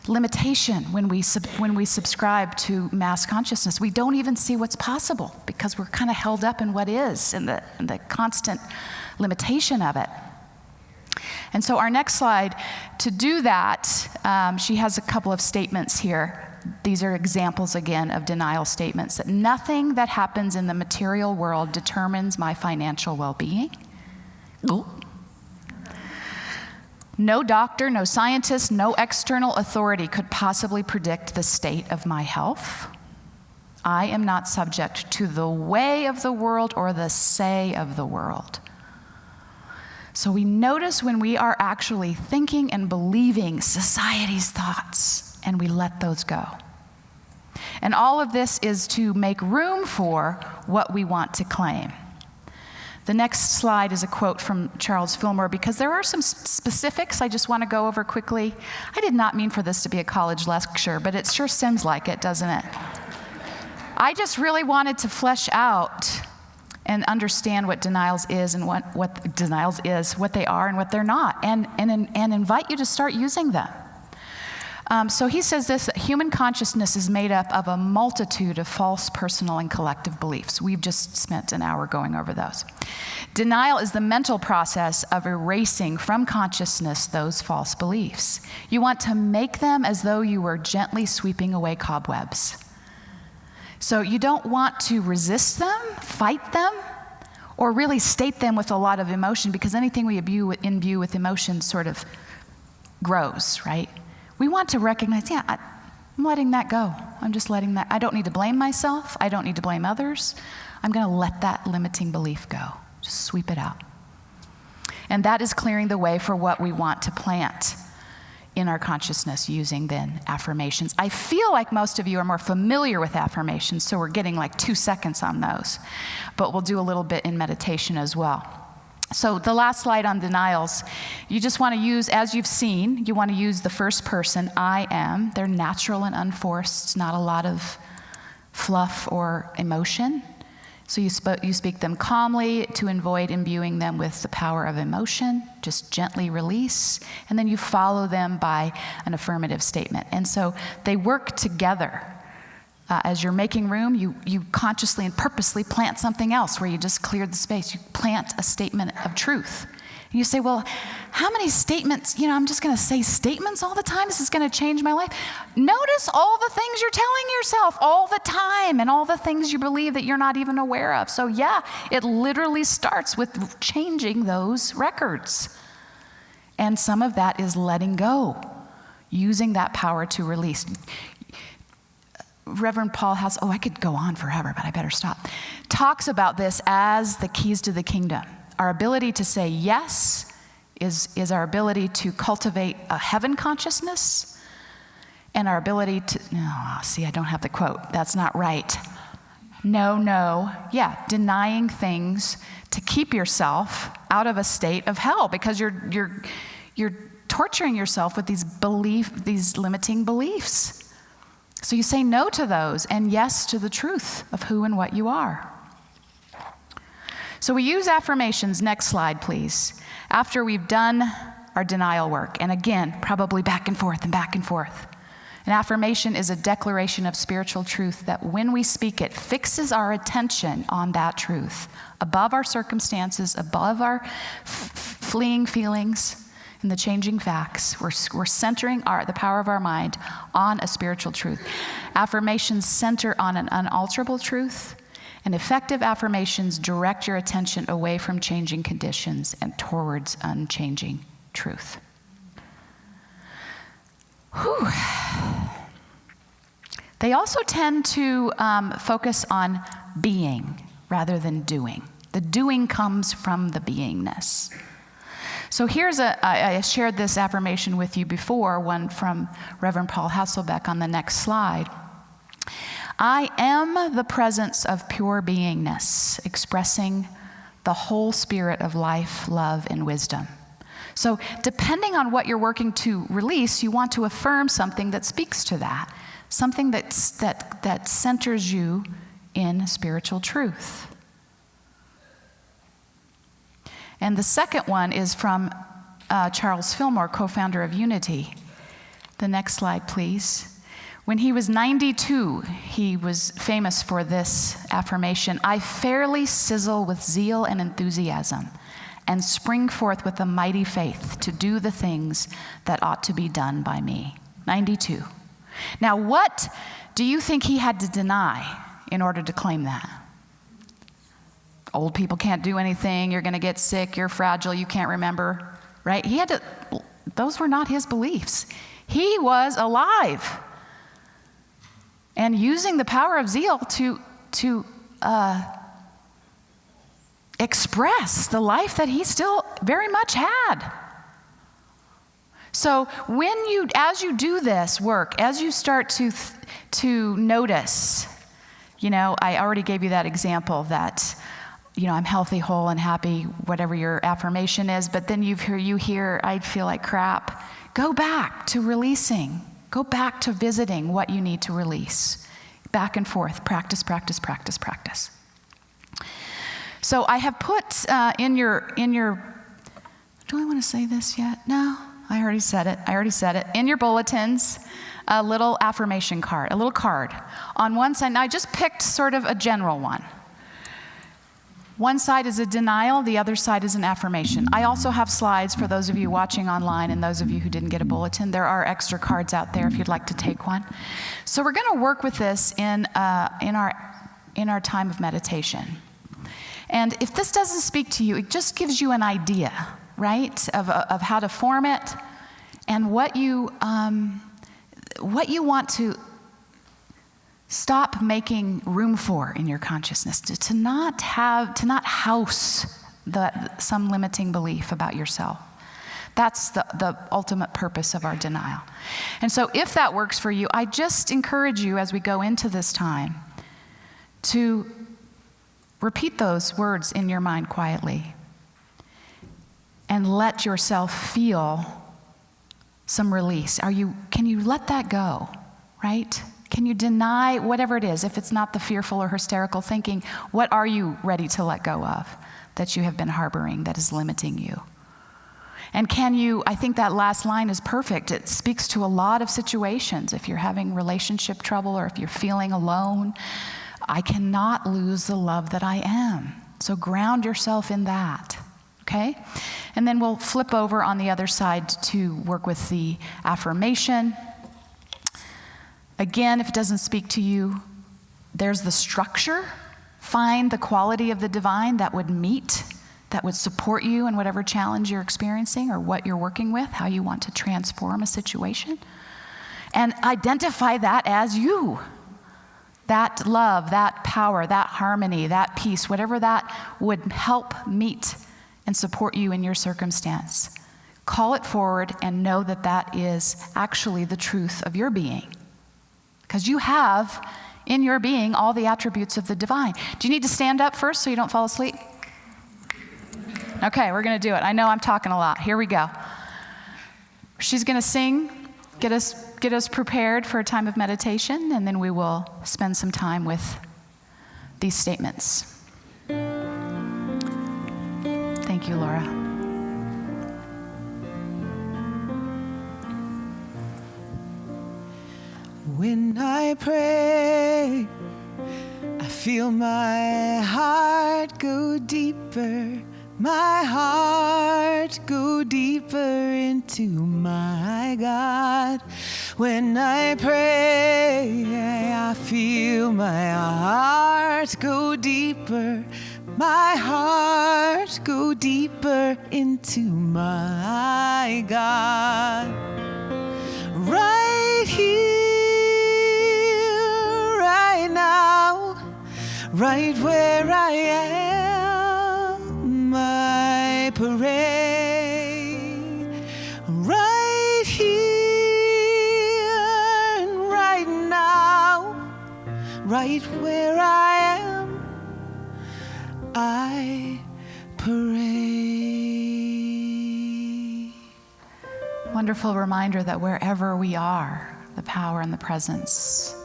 limitation when we subscribe to mass consciousness. We don't even see what's possible because we're kind of held up in what is and the constant limitation of it. And so our next slide, to do that, she has a couple of statements here. These are examples, again, of denial statements, that nothing that happens in the material world determines my financial well-being. Ooh. No doctor, no scientist, no external authority could possibly predict the state of my health. I am not subject to the way of the world or the say of the world. So we notice when we are actually thinking and believing society's thoughts, and we let those go. And all of this is to make room for what we want to claim. The next slide is a quote from Charles Fillmore, because there are some specifics I just want to go over quickly. I did not mean for this to be a college lecture, but it sure seems like it, doesn't it? I just really wanted to flesh out and understand what denials is and what denials is, what they are and what they're not, and invite you to start using them. So he says this, that human consciousness is made up of a multitude of false personal and collective beliefs. We've just spent an hour going over those. Denial is the mental process of erasing from consciousness those false beliefs. You want to make them as though you were gently sweeping away cobwebs. So you don't want to resist them, fight them, or really state them with a lot of emotion, because anything we imbue with emotion sort of grows, right? We want to recognize, I'm letting that go. I'm just letting that. I don't need to blame myself. I don't need to blame others. I'm going to let that limiting belief go. Just sweep it out. And that is clearing the way for what we want to plant in our consciousness using then affirmations. I feel like most of you are more familiar with affirmations, so we're getting like 2 seconds on those. But we'll do a little bit in meditation as well. So the last slide on denials, you just want to use, as you've seen, you want to use the first person, I am. They're natural and unforced, not a lot of fluff or emotion. So you speak them calmly to avoid imbuing them with the power of emotion. Just gently release. And then you follow them by an affirmative statement. And so they work together. As you're making room, you consciously and purposely plant something else where you just cleared the space. You plant a statement of truth. And you say, well, how many statements, I'm just going to say statements all the time? This is going to change my life. Notice all the things you're telling yourself all the time and all the things you believe that you're not even aware of. So yeah, it literally starts with changing those records. And some of that is letting go, using that power to release. Reverend Paul House, I could go on forever, but I better stop, talks about this as the keys to the kingdom. Our ability to say yes is our ability to cultivate a heaven consciousness, and our ability to, I don't have the quote. That's not right. Denying things to keep yourself out of a state of hell, because you're torturing yourself with these limiting beliefs. So you say no to those and yes to the truth of who and what you are. So we use affirmations, next slide please, after we've done our denial work. And again, probably back and forth and back and forth. An affirmation is a declaration of spiritual truth that when we speak it, fixes our attention on that truth, above our circumstances, above our fleeing feelings, and the changing facts. We're centering the power of our mind on a spiritual truth. Affirmations center on an unalterable truth, and effective affirmations direct your attention away from changing conditions and towards unchanging truth. Whew. They also tend to focus on being rather than doing. The doing comes from the beingness. So I shared this affirmation with you before, one from Reverend Paul Hasselbeck on the next slide. I am the presence of pure beingness, expressing the whole spirit of life, love, and wisdom. So depending on what you're working to release, you want to affirm something that speaks to that, something that centers you in spiritual truth. And the second one is from Charles Fillmore, co-founder of Unity. The next slide, please. When he was 92, he was famous for this affirmation: I fairly sizzle with zeal and enthusiasm and spring forth with a mighty faith to do the things that ought to be done by me. 92. Now, what do you think he had to deny in order to claim that? Old people can't do anything, you're going to get sick, you're fragile, you can't remember, right? Those were not his beliefs. He was alive and using the power of zeal to express the life that he still very much had. So as you do this work, as you start to notice, I already gave you that example that, I'm healthy, whole, and happy, whatever your affirmation is, but then you hear, I feel like crap. Go back to releasing. Go back to visiting what you need to release. Back and forth, practice, practice, practice, practice. So I have put in your, do I want to say this yet? No, I already said it. In your bulletins, a little affirmation card, a little card. On one side, and I just picked sort of a general one. One side is a denial, the other side is an affirmation. I also have slides for those of you watching online and those of you who didn't get a bulletin. There are extra cards out there if you'd like to take one. So we're going to work with this in our time of meditation. And if this doesn't speak to you, it just gives you an idea, right, of how to form it and what you want to stop making room for in your consciousness, to not house some limiting belief about yourself. That's the ultimate purpose of our denial. And so if that works for you, I just encourage you as we go into this time to repeat those words in your mind quietly and let yourself feel some release. Can you let that go, right? Can you deny whatever it is? If it's not the fearful or hysterical thinking, what are you ready to let go of that you have been harboring that is limiting you? And I think that last line is perfect. It speaks to a lot of situations. If you're having relationship trouble or if you're feeling alone, I cannot lose the love that I am. So ground yourself in that, okay? And then we'll flip over on the other side to work with the affirmation. Again, if it doesn't speak to you, there's the structure. Find the quality of the divine that would support you in whatever challenge you're experiencing or what you're working with, how you want to transform a situation. And identify that as you. That love, that power, that harmony, that peace, whatever that would help meet and support you in your circumstance. Call it forward and know that that is actually the truth of your being. Because you have in your being all the attributes of the divine. Do you need to stand up first so you don't fall asleep? Okay, we're going to do it. I know I'm talking a lot. Here we go. She's going to sing, get us prepared for a time of meditation, and then we will spend some time with these statements. Thank you, Laura. When I pray, I feel my heart go deeper, my heart go deeper into my God. When I pray, I feel my heart go deeper, my heart go deeper into my God. Right here, right where I am, I pray. Right here and right now, right where I am, I pray. Wonderful reminder that wherever we are, the power and the presence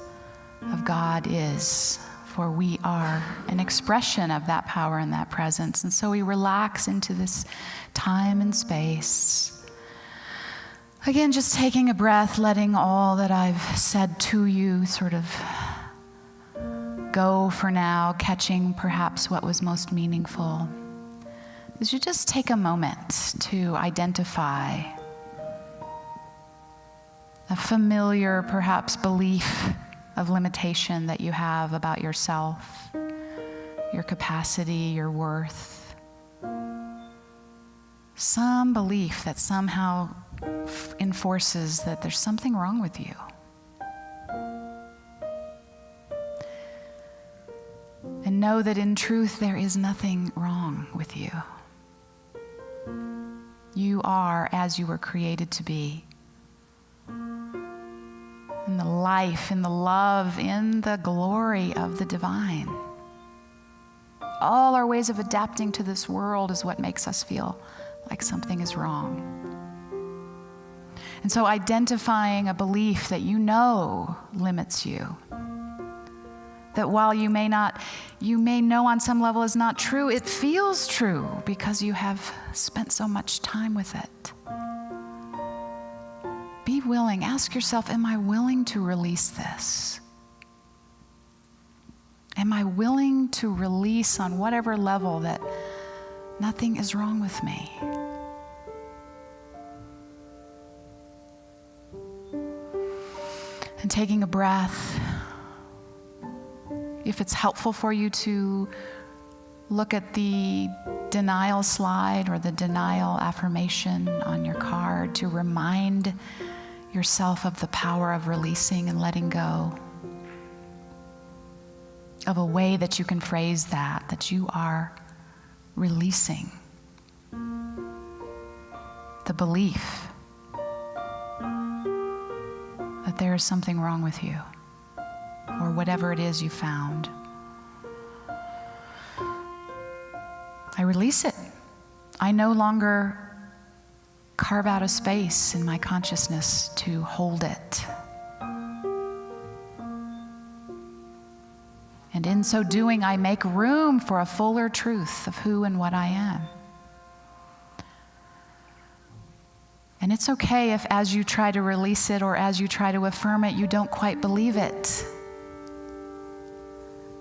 of God is. For we are an expression of that power and that presence. And so we relax into this time and space. Again, just taking a breath, letting all that I've said to you sort of go for now, catching perhaps what was most meaningful. As you just take a moment to identify a familiar, perhaps, belief of limitation that you have about yourself, your capacity, your worth. Some belief that somehow enforces that there's something wrong with you. And know that in truth there is nothing wrong with you. You are as you were created to be. In the life, in the love, in the glory of the divine. All our ways of adapting to this world is what makes us feel like something is wrong. And so identifying a belief that you know limits you, That while you may know on some level is not true, it feels true because you have spent so much time with it. Be willing. Ask yourself, am I willing to release this? Am I willing to release on whatever level that nothing is wrong with me? And taking a breath. If it's helpful for you to look at the denial slide or the denial affirmation on your card to remind yourself of the power of releasing and letting go, of a way that you can phrase that you are releasing the belief that there is something wrong with you or whatever it is you found. I release it. I no longer carve out a space in my consciousness to hold it. And in so doing, I make room for a fuller truth of who and what I am. And it's okay if as you try to release it or as you try to affirm it, you don't quite believe it.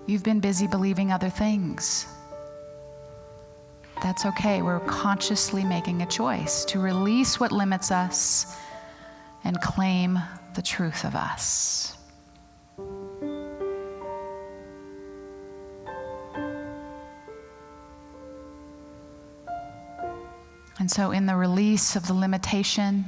You've been busy believing other things. That's okay. We're consciously making a choice to release what limits us and claim the truth of us. And so in the release of the limitation,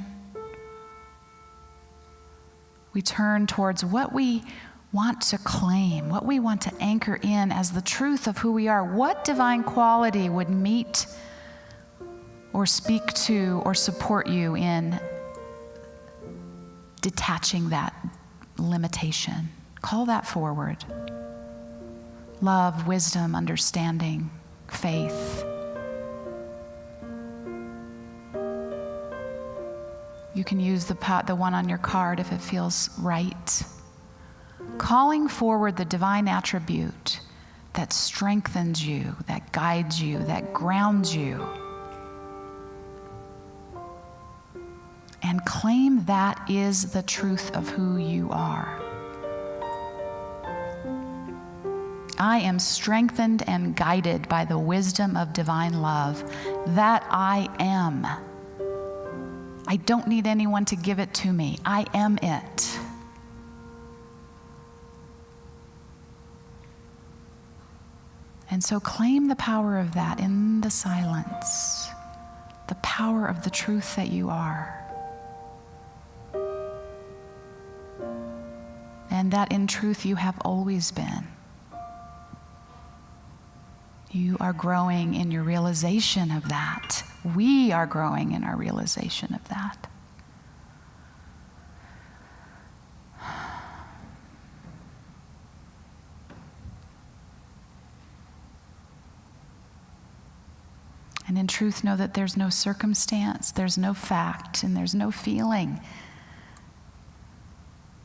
we turn towards what we want to claim, what we want to anchor in as the truth of who we are. What divine quality would meet or speak to or support you in detaching that limitation? Call that forward. Love, wisdom, understanding, faith. You can use the one on your card if it feels right. Calling forward the divine attribute that strengthens you, that guides you, that grounds you. And claim that is the truth of who you are. I am strengthened and guided by the wisdom of divine love. That I am. I don't need anyone to give it to me. I am it. And so claim the power of that in the silence, the power of the truth that you are. And that in truth you have always been. You are growing in your realization of that. We are growing in our realization of that. And in truth, know that there's no circumstance, there's no fact, and there's no feeling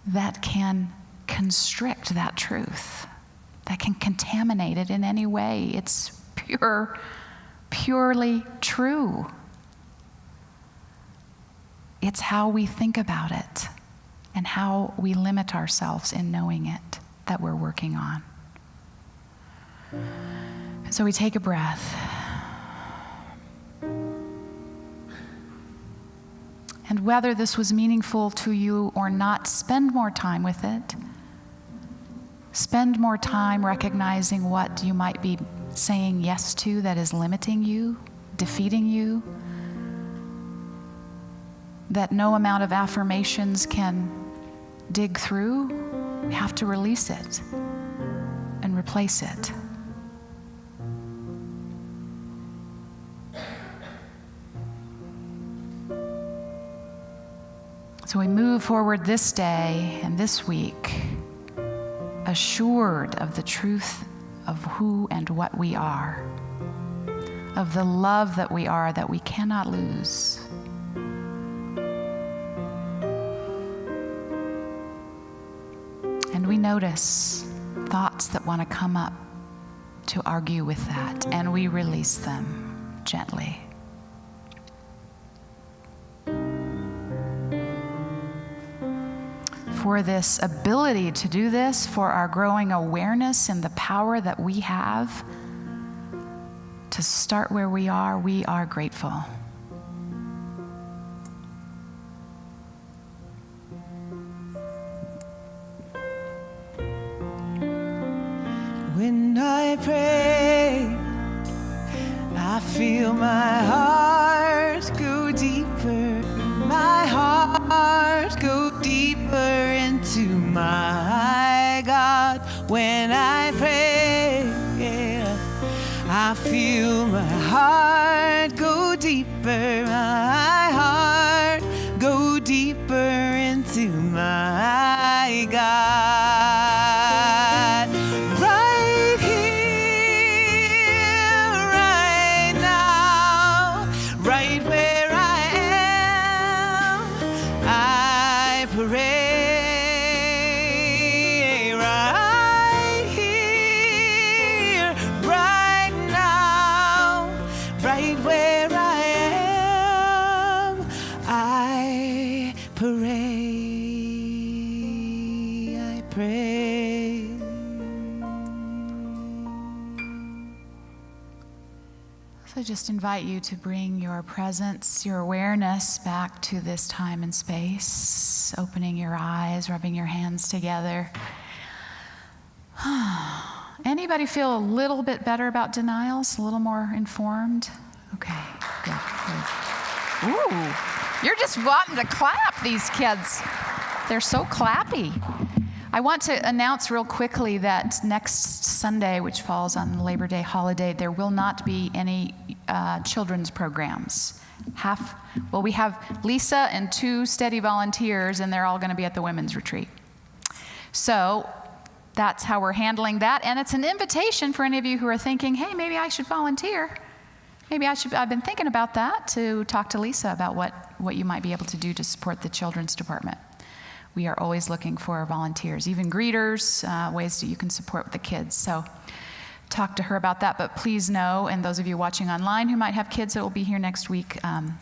that can constrict that truth, that can contaminate it in any way. It's purely true. It's how we think about it and how we limit ourselves in knowing it that we're working on. And so we take a breath. And whether this was meaningful to you or not, spend more time with it. Spend more time recognizing what you might be saying yes to that is limiting you, defeating you, that no amount of affirmations can dig through. We have to release it and replace it. So we move forward this day and this week, assured of the truth of who and what we are, of the love that we are that we cannot lose. And we notice thoughts that want to come up to argue with that, and we release them gently. For this ability to do this, for our growing awareness and the power that we have to start where we are grateful. When I pray, I feel my heart go deeper, my heart go deeper into my God. When I pray, I feel my heart go deeper, my heart go deeper into my God. Right here, right now, right where I am, I pray. Right here, right now, right where I am, I pray. I pray. So just invite you to bring your presence, your awareness back to this time and space, opening your eyes, rubbing your hands together. Anybody feel a little bit better about denials, a little more informed? Okay, good. Ooh, you're just wanting to clap, these kids. They're so clappy. I want to announce real quickly that next Sunday, which falls on the Labor Day holiday, there will not be any children's programs. We have Lisa and 2 steady volunteers, and they're all going to be at the women's retreat. So that's how we're handling that, and it's an invitation for any of you who are thinking, hey, maybe I should volunteer. I've been thinking about that, to talk to Lisa about what you might be able to do to support the children's department. We are always looking for volunteers, even greeters, ways that you can support the kids. So talk to her about that. But please know, and those of you watching online who might have kids that will be here next week,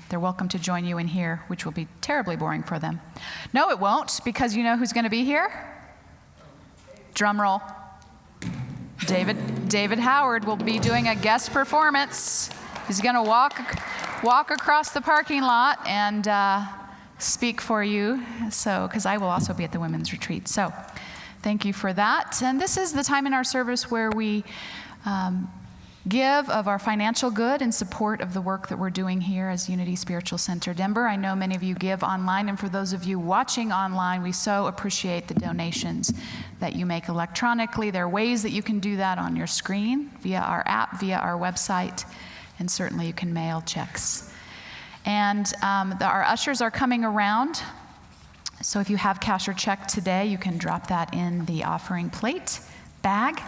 they're welcome to join you in here, which will be terribly boring for them. No, it won't, because you know who's going to be here? Drum roll. David Howard will be doing a guest performance. He's going to walk across the parking lot and speak for you, because I will also be at the women's retreat. So thank you for that. And this is the time in our service where we give of our financial good in support of the work that we're doing here as Unity Spiritual Center Denver. I know many of you give online, and for those of you watching online, we so appreciate the donations that you make electronically. There are ways that you can do that on your screen, via our app, via our website, and certainly you can mail checks. And our ushers are coming around, so if you have cash or check today, you can drop that in the offering plate bag.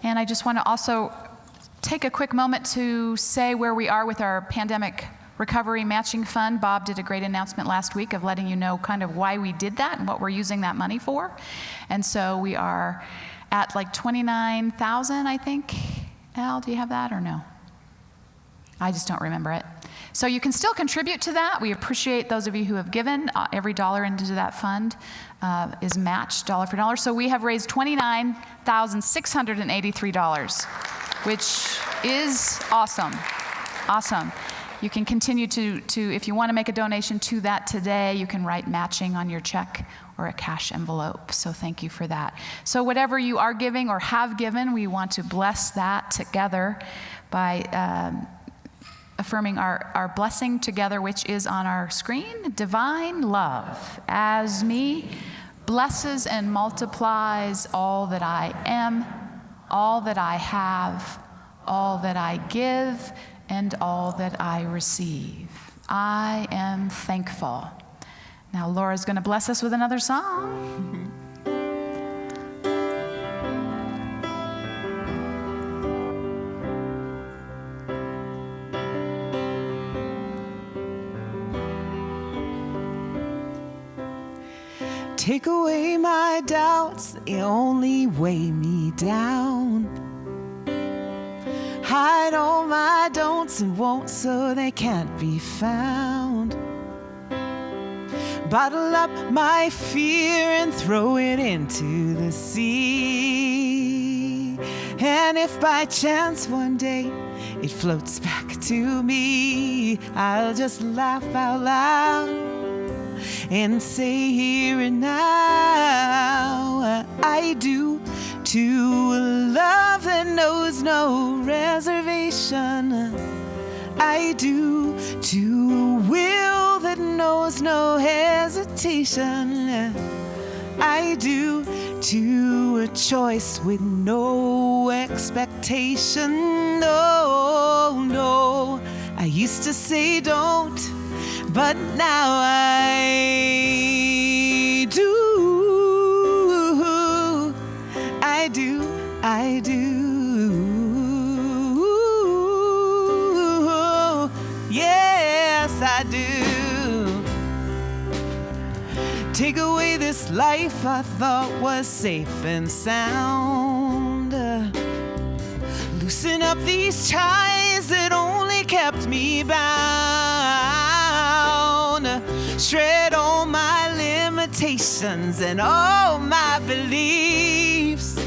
And I just want to also take a quick moment to say where we are with our pandemic recovery matching fund. Bob did a great announcement last week of letting you know kind of why we did that and what we're using that money for. And so we are at like 29,000, I think. Al, do you have that or no? I just don't remember it. So you can still contribute to that. We appreciate those of you who have given. Every dollar into that fund is matched dollar for dollar. So we have raised $29,683, which is awesome. Awesome. You can continue to, if you want to make a donation to that today, you can write matching on your check or a cash envelope. So thank you for that. So whatever you are giving or have given, we want to bless that together by affirming our blessing together, which is on our screen. Divine love as me blesses and multiplies all that I am, all that I have, all that I give, and all that I receive. I am thankful. Now Laura's going to bless us with another song. Take away my doubts, they only weigh me down. Hide all my don'ts and won'ts so they can't be found. Bottle up my fear and throw it into the sea. And if by chance one day it floats back to me, I'll just laugh out loud and say here and now, I do to a love that knows no reservation. I do to a will that knows no hesitation. I do to a choice with no expectation. No, no, I used to say don't, but now I do. I do, I do. Yes, I do. Take away this life I thought was safe and sound. Loosen up these ties that only kept me bound. Shred all my limitations and all my beliefs.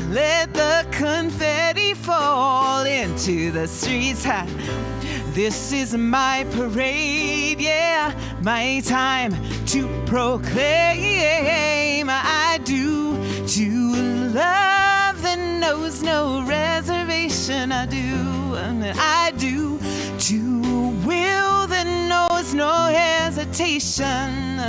Let the confetti fall into the streets. This is my parade, yeah, my time to proclaim. I do to love that knows no reservation. I do, I do to will that knows no hesitation.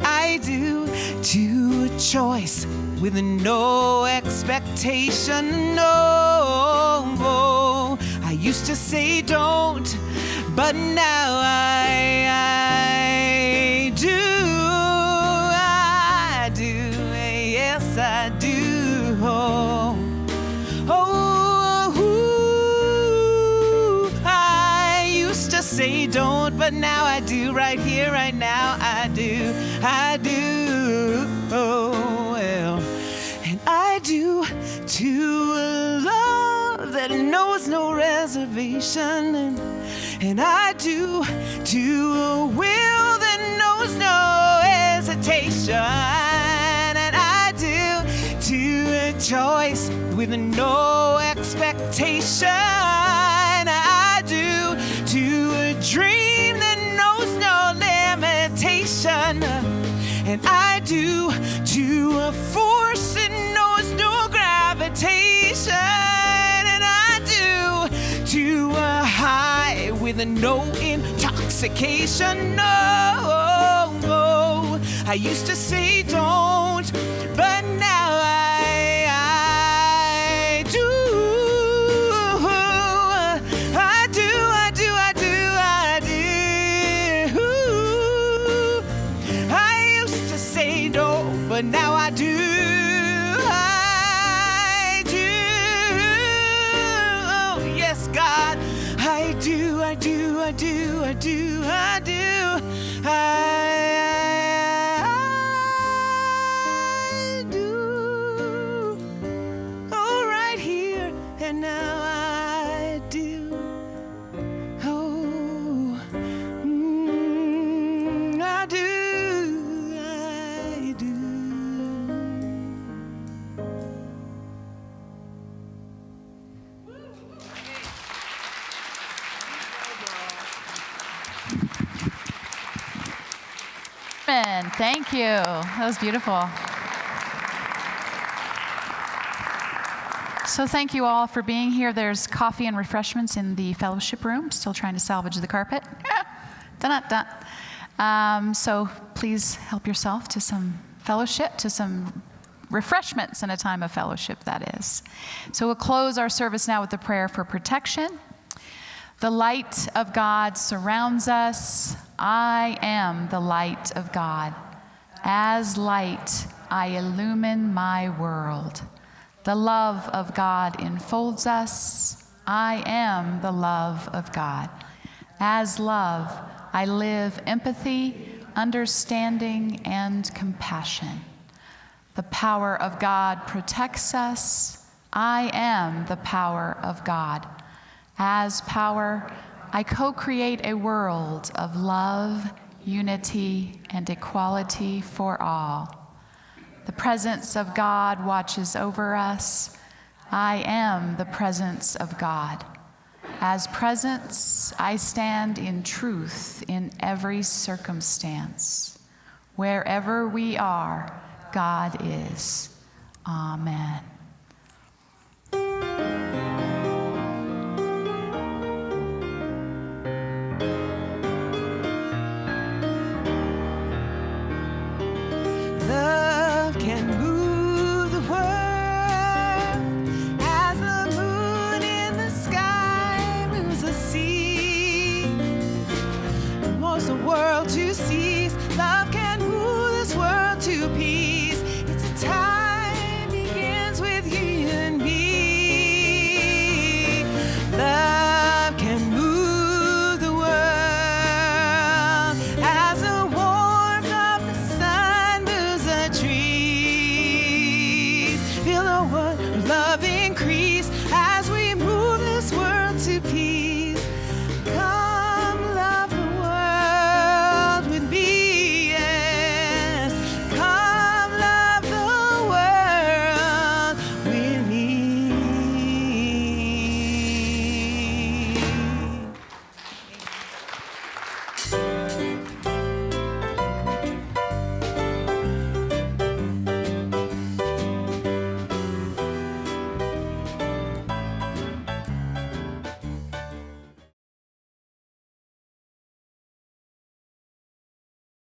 I do to a choice with no expectation. No, I used to say don't, but now I do. I do, yes I do. I used to say don't, but now I do. Right here, right now, I do. I do. Oh, well. And I do to a love that knows no reservation. And I do to a will that knows no hesitation. And I do to a choice with no expectation. I do to a dream that knows no limitation. And I do to a force that knows no gravitation. And I do to a high with no intoxication. No, no, I used to say don't, but now I do. I do, I do, I do, I do. I used to say no, but now I do. I do. Oh, yes, God. I do, I do, I do, I do, I do. I do. Oh, right here and now I do. Oh, I do. I do. Thank you. That was beautiful. So thank you all for being here. There's coffee and refreshments in the fellowship room. Still trying to salvage the carpet. So please help yourself to some fellowship, to some refreshments in a time of fellowship, that is. So we'll close our service now with a prayer for protection. The light of God surrounds us. I am the light of God. As light, I illumine my world. The love of God enfolds us. I am the love of God. As love, I live empathy, understanding, and compassion. The power of God protects us. I am the power of God. As power, I co-create a world of love, unity, and equality for all. The presence of God watches over us. I am the presence of God. As presence, I stand in truth in every circumstance. Wherever we are, God is. Amen.